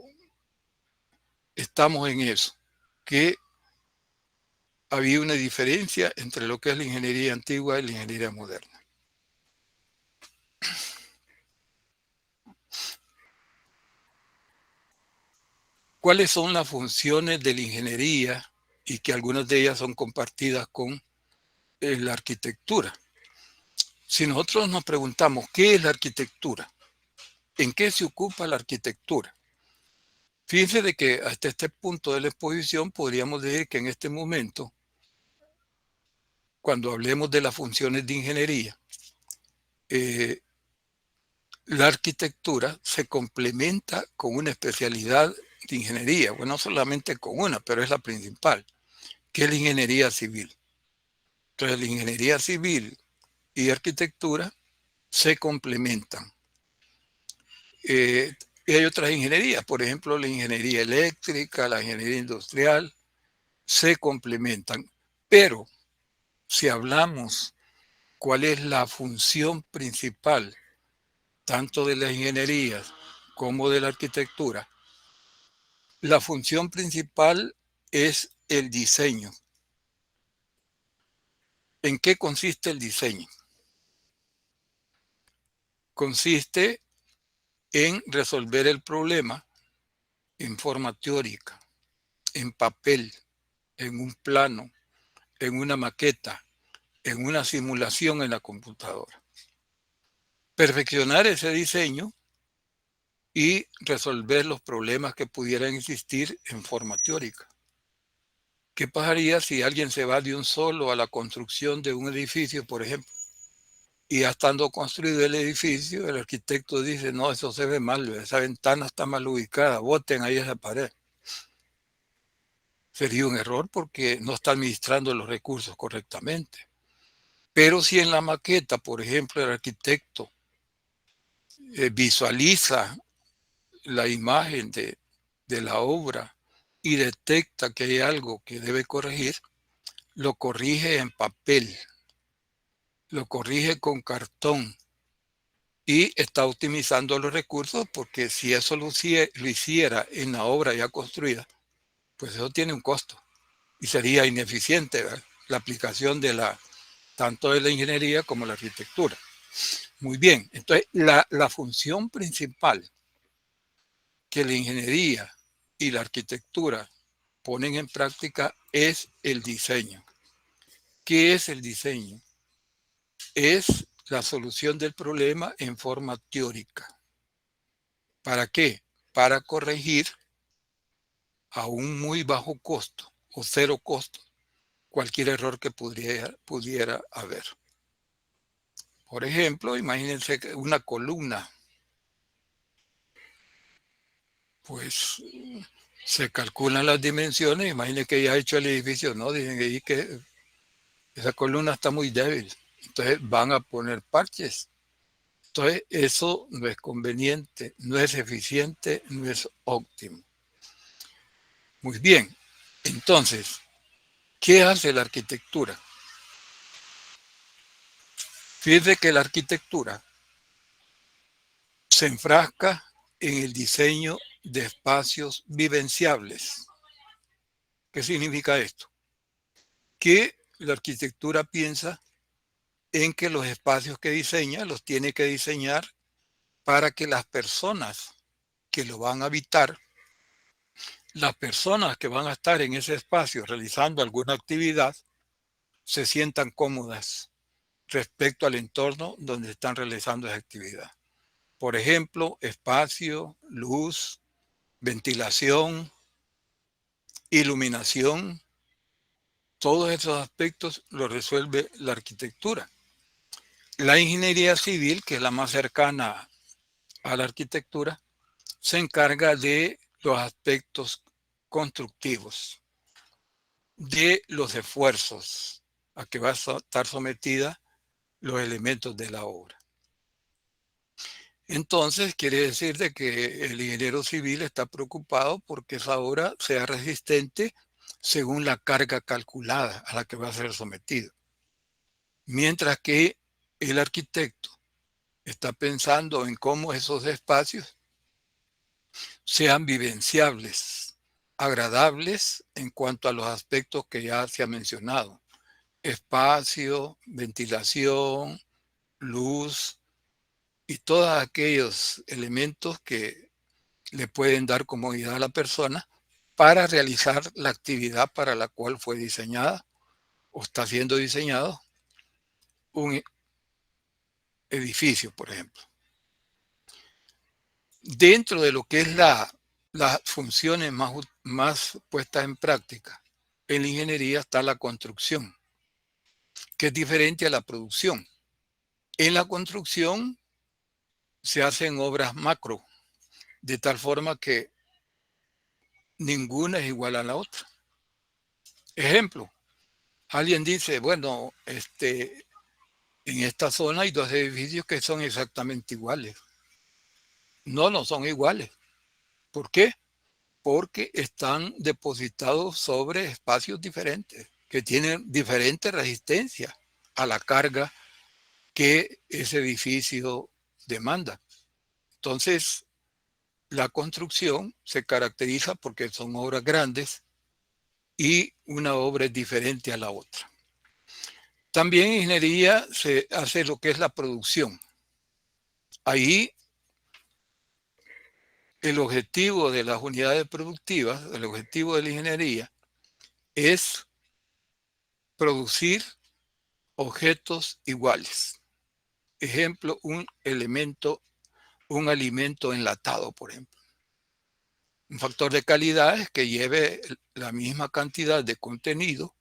[SPEAKER 1] estamos en eso, que había una diferencia entre lo que es la ingeniería antigua y la ingeniería moderna. ¿Cuáles son las funciones de la ingeniería y que algunas de ellas son compartidas con la arquitectura? Si nosotros nos preguntamos, ¿qué es la arquitectura? ¿En qué se ocupa la arquitectura? Fíjense de que hasta este punto de la exposición podríamos decir que en este momento, cuando hablemos de las funciones de ingeniería, la arquitectura se complementa con una especialidad de ingeniería, bueno, no solamente con una, pero es la principal, que es la ingeniería civil. Entonces, la ingeniería civil y arquitectura se complementan. Y hay otras ingenierías, por ejemplo, la ingeniería eléctrica, la ingeniería industrial, se complementan. Pero si hablamos cuál es la función principal, tanto de las ingenierías como de la arquitectura, la función principal es el diseño. ¿En qué consiste el diseño? Consiste en resolver el problema en forma teórica, en papel, en un plano, en una maqueta, en una simulación en la computadora. Perfeccionar ese diseño y resolver los problemas que pudieran existir en forma teórica. ¿Qué pasaría si alguien se va de un solo a la construcción de un edificio, por ejemplo? Y ya estando construido el edificio, el arquitecto dice, no, eso se ve mal, esa ventana está mal ubicada, boten ahí esa pared. Sería un error porque no está administrando los recursos correctamente. Pero si en la maqueta, por ejemplo, el arquitecto visualiza la imagen de la obra y detecta que hay algo que debe corregir, lo corrige en papel, lo corrige con cartón y está optimizando los recursos porque si eso lo hiciera en la obra ya construida, pues eso tiene un costo y sería ineficiente, ¿verdad? La aplicación tanto de la ingeniería como la arquitectura. Muy bien, entonces la función principal que la ingeniería y la arquitectura ponen en práctica es el diseño. ¿Qué es el diseño? Es la solución del problema en forma teórica. ¿Para qué? Para corregir a un muy bajo costo o cero costo cualquier error que pudiera haber. Por ejemplo, imagínense una columna. Pues se calculan las dimensiones, imagínense que ya ha hecho el edificio, ¿no? Dicen ahí que esa columna está muy débil. Entonces van a poner parches. Entonces eso no es conveniente, no es eficiente, no es óptimo. Muy bien. Entonces, ¿qué hace la arquitectura? Fíjense que la arquitectura se enfrasca en el diseño de espacios vivenciables. ¿Qué significa esto? Que la arquitectura piensa en que los espacios que diseña los tiene que diseñar para que las personas que lo van a habitar, las personas que van a estar en ese espacio realizando alguna actividad, se sientan cómodas respecto al entorno donde están realizando esa actividad. Por ejemplo, espacio, luz, ventilación, iluminación, todos esos aspectos los resuelve la arquitectura. La ingeniería civil, que es la más cercana a la arquitectura, se encarga de los aspectos constructivos, de los esfuerzos a que va a estar sometida los elementos de la obra. Entonces, quiere decir de que el ingeniero civil está preocupado porque esa obra sea resistente según la carga calculada a la que va a ser sometido. Mientras que el arquitecto está pensando en cómo esos espacios sean vivenciables, agradables en cuanto a los aspectos que ya se ha mencionado. Espacio, ventilación, luz y todos aquellos elementos que le pueden dar comodidad a la persona para realizar la actividad para la cual fue diseñada o está siendo diseñado un edificio, por ejemplo. Dentro de lo que es las funciones más puestas en práctica en la ingeniería está la construcción, que es diferente a la producción. En la construcción se hacen obras macro, de tal forma que ninguna es igual a la otra. Ejemplo, alguien dice, bueno, en esta zona hay dos edificios que son exactamente iguales. No, no son iguales. ¿Por qué? Porque están depositados sobre espacios diferentes, que tienen diferente resistencia a la carga que ese edificio demanda. Entonces, la construcción se caracteriza porque son obras grandes y una obra es diferente a la otra. También en ingeniería se hace lo que es la producción. Ahí el objetivo de las unidades productivas, el objetivo de la ingeniería, es producir objetos iguales. Ejemplo, un alimento enlatado, por ejemplo. Un factor de calidad es que lleve la misma cantidad de contenido,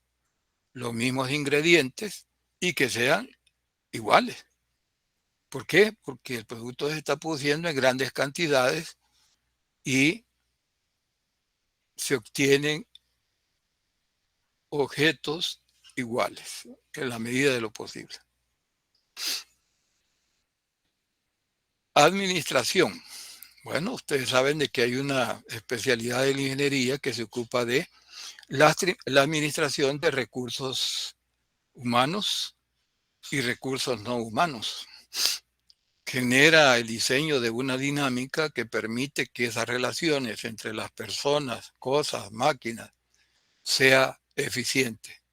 [SPEAKER 1] los mismos ingredientes y que sean iguales. ¿Por qué? Porque el producto se está produciendo en grandes cantidades y se obtienen objetos iguales en la medida de lo posible. Administración. Bueno, ustedes saben de que hay una especialidad de la ingeniería que se ocupa de la administración de recursos humanos y recursos no humanos. Genera el diseño de una dinámica que permite que esas relaciones entre las personas, cosas, máquinas, sea eficiente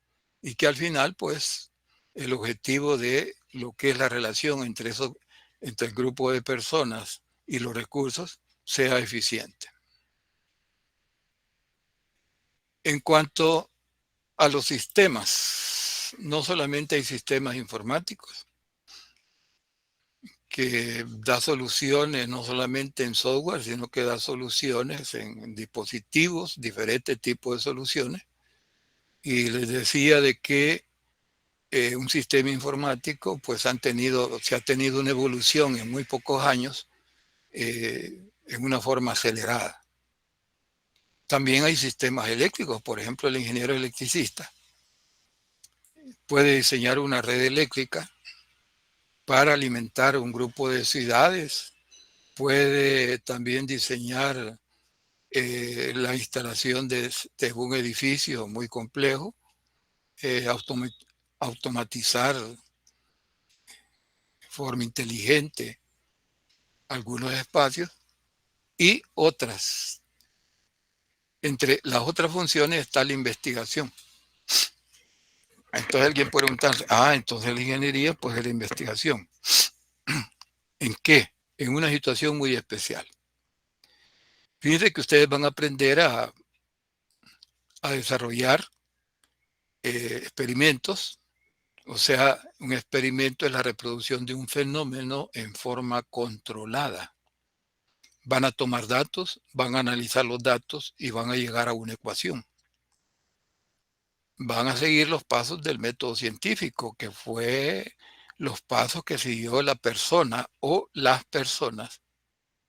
[SPEAKER 1] y que al final, pues, el objetivo de lo que es la relación entre el grupo de personas y los recursos sea eficiente. En cuanto a los sistemas, no solamente hay sistemas informáticos que da soluciones no solamente en software, sino que da soluciones en dispositivos, diferentes tipos de soluciones. Y les decía de que un sistema informático pues se ha tenido una evolución en muy pocos años en una forma acelerada. También hay sistemas eléctricos, por ejemplo, el ingeniero electricista puede diseñar una red eléctrica para alimentar un grupo de ciudades, puede también diseñar la instalación de un edificio muy complejo, automatizar de forma inteligente algunos espacios y otras. Entre las otras funciones está la investigación. Entonces alguien puede preguntarse, entonces la ingeniería pues es la investigación. ¿En qué? En una situación muy especial. Fíjense que ustedes van a aprender a desarrollar experimentos. O sea, un experimento es la reproducción de un fenómeno en forma controlada. Van a tomar datos, van a analizar los datos y van a llegar a una ecuación. Van a seguir los pasos del método científico, que fue los pasos que siguió la persona o las personas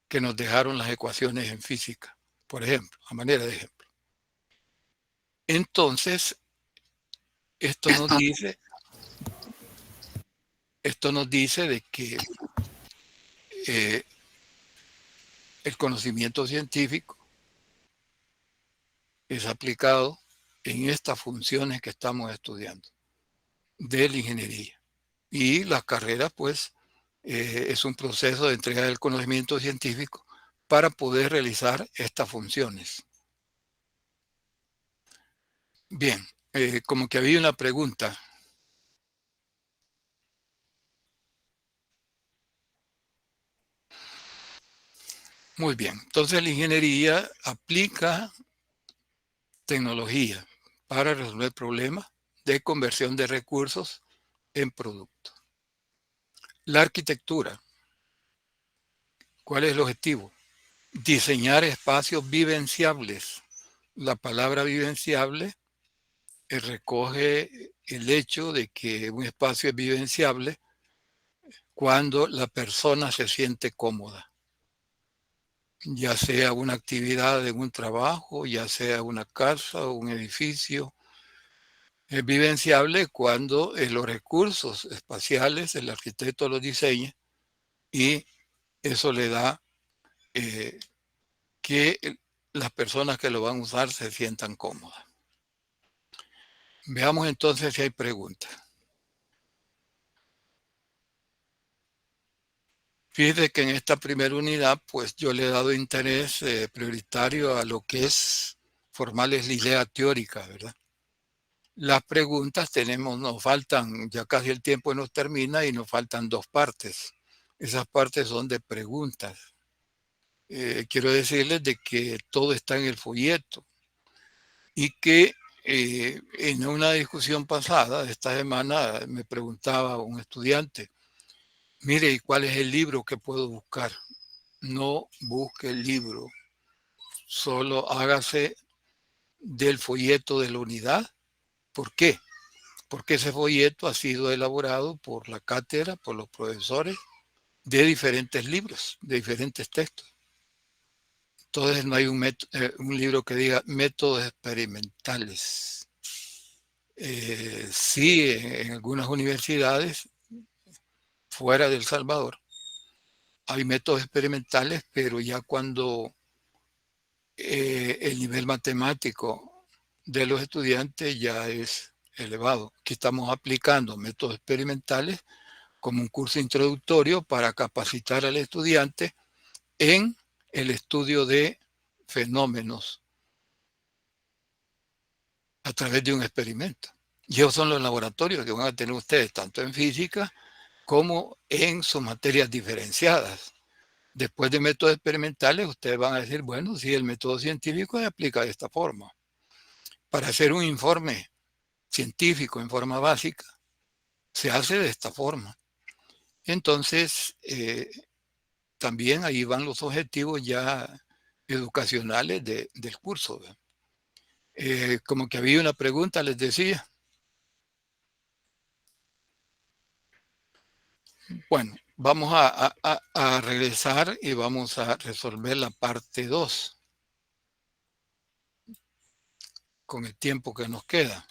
[SPEAKER 1] que nos dejaron las ecuaciones en física, por ejemplo, a manera de ejemplo. Entonces, esto nos dice de que el conocimiento científico es aplicado en estas funciones que estamos estudiando de la ingeniería. Y las carreras, pues, es un proceso de entrega del conocimiento científico para poder realizar estas funciones. Bien, como que había una pregunta. Muy bien, entonces la ingeniería aplica tecnología para resolver problemas de conversión de recursos en productos. La arquitectura, ¿cuál es el objetivo? Diseñar espacios vivenciables. La palabra vivenciable recoge el hecho de que un espacio es vivenciable cuando la persona se siente cómoda, ya sea una actividad en un trabajo, ya sea una casa o un edificio. Es vivenciable cuando los recursos espaciales el arquitecto los diseña y eso le da que las personas que lo van a usar se sientan cómodas. Veamos entonces si hay preguntas. Fíjate que en esta primera unidad, pues yo le he dado interés prioritario a lo que es formarles la idea teórica, ¿verdad? Las preguntas nos faltan, ya casi el tiempo nos termina y nos faltan 2 partes. Esas partes son de preguntas. Quiero decirles de que todo está en el folleto y que en una discusión pasada de esta semana me preguntaba un estudiante, mire, ¿y cuál es el libro que puedo buscar? No busque el libro, solo hágase del folleto de la unidad. ¿Por qué? Porque ese folleto ha sido elaborado por la cátedra, por los profesores, de diferentes libros, de diferentes textos. Entonces no hay un libro que diga métodos experimentales. Sí, en algunas universidades fuera de El Salvador hay métodos experimentales, pero ya cuando el nivel matemático de los estudiantes ya es elevado. Aquí estamos aplicando métodos experimentales como un curso introductorio para capacitar al estudiante en el estudio de fenómenos a través de un experimento. Y esos son los laboratorios que van a tener ustedes, tanto en física como en sus materias diferenciadas. Después de métodos experimentales, ustedes van a decir, bueno, sí, el método científico se aplica de esta forma. Para hacer un informe científico en forma básica, se hace de esta forma. Entonces, también ahí van los objetivos ya educacionales del curso, ¿verdad? Como que había una pregunta, les decía. Bueno, vamos a regresar y vamos a resolver la parte 2 con el tiempo que nos queda.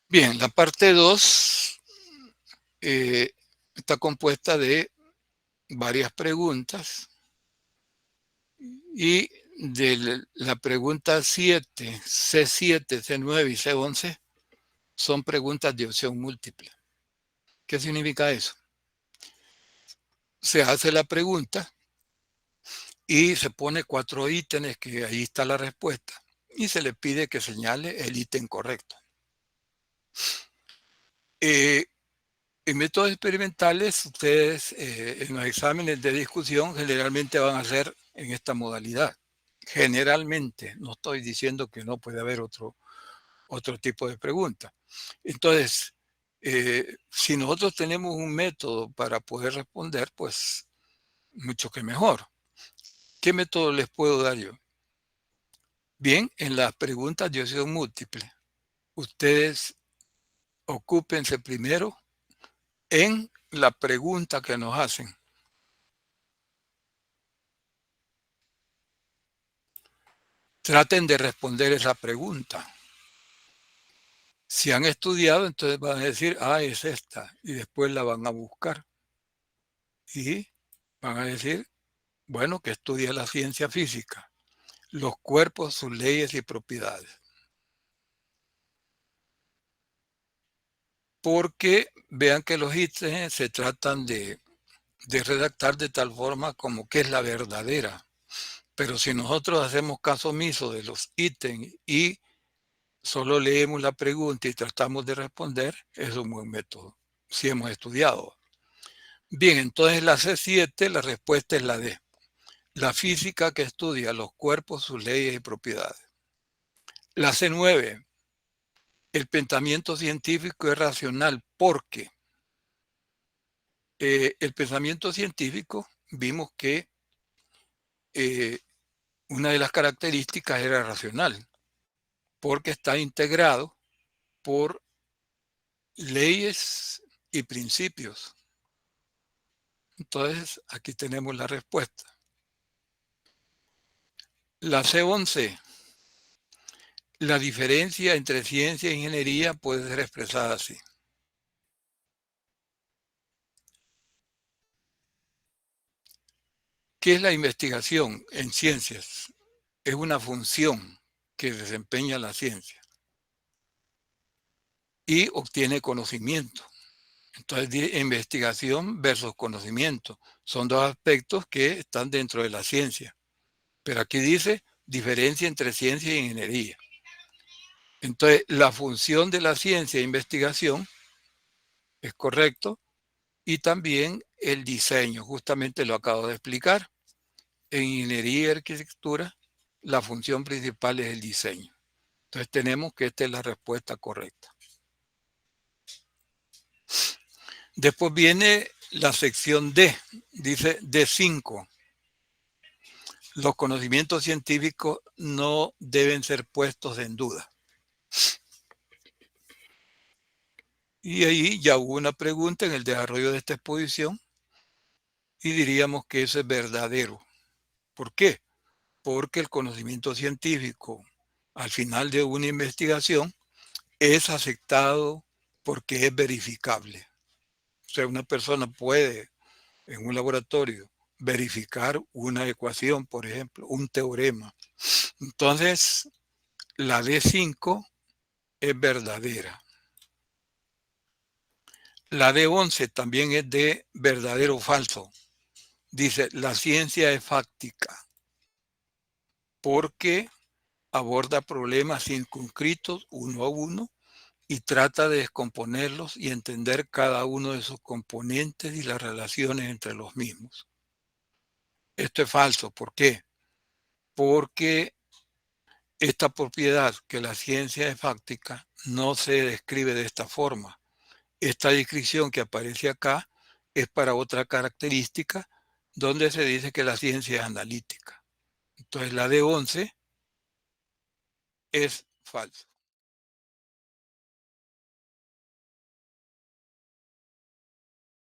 [SPEAKER 1] Bien, la parte 2 está compuesta de varias preguntas y de la pregunta 7, C7, C9 y C11 son preguntas de opción múltiple. ¿Qué significa eso? Se hace la pregunta y se pone 4 ítems, que ahí está la respuesta, y se le pide que señale el ítem correcto. En métodos experimentales, ustedes en los exámenes de discusión generalmente van a hacer en esta modalidad. Generalmente, no estoy diciendo que no puede haber otro tipo de pregunta. Entonces, si nosotros tenemos un método para poder responder, pues mucho que mejor. ¿Qué método les puedo dar yo? Bien, en las preguntas de opción múltiple, ustedes ocúpense primero en la pregunta que nos hacen. Traten de responder esa pregunta. Si han estudiado, entonces van a decir, es esta, y después la van a buscar. Y van a decir, bueno, que estudia la ciencia física, los cuerpos, sus leyes y propiedades. Porque vean que los ítems se tratan de redactar de tal forma como que es la verdadera. Pero si nosotros hacemos caso omiso de los ítems y solo leemos la pregunta y tratamos de responder, es un buen método, si hemos estudiado. Bien, entonces la C7, la respuesta es la D. La física que estudia los cuerpos, sus leyes y propiedades. La C9, el pensamiento científico es racional porque el pensamiento científico vimos que una de las características era racional, porque está integrado por leyes y principios. Entonces, aquí tenemos la respuesta. La C11, la diferencia entre ciencia e ingeniería puede ser expresada así. ¿Qué es la investigación en ciencias? Es una función que desempeña la ciencia y obtiene conocimiento. Entonces, investigación versus conocimiento son dos aspectos que están dentro de la ciencia. Pero aquí dice diferencia entre ciencia e ingeniería. Entonces, la función de la ciencia e investigación es correcto y también el diseño, justamente lo acabo de explicar. En ingeniería y arquitectura, la función principal es el diseño. Entonces, tenemos que esta es la respuesta correcta. Después viene la sección D, dice D5. Los conocimientos científicos no deben ser puestos en duda. Y ahí ya hubo una pregunta en el desarrollo de esta exposición y diríamos que eso es verdadero. ¿Por qué? Porque el conocimiento científico al final de una investigación es aceptado porque es verificable. O sea, una persona puede en un laboratorio verificar una ecuación, por ejemplo, un teorema. Entonces, la D5 es verdadera. La D11 también es de verdadero o falso. Dice, la ciencia es fáctica porque aborda problemas circunscritos uno a uno y trata de descomponerlos y entender cada uno de sus componentes y las relaciones entre los mismos. Esto es falso. ¿Por qué? Porque esta propiedad, que la ciencia es fáctica, no se describe de esta forma. Esta descripción que aparece acá es para otra característica donde se dice que la ciencia es analítica. Entonces la D11 es falso.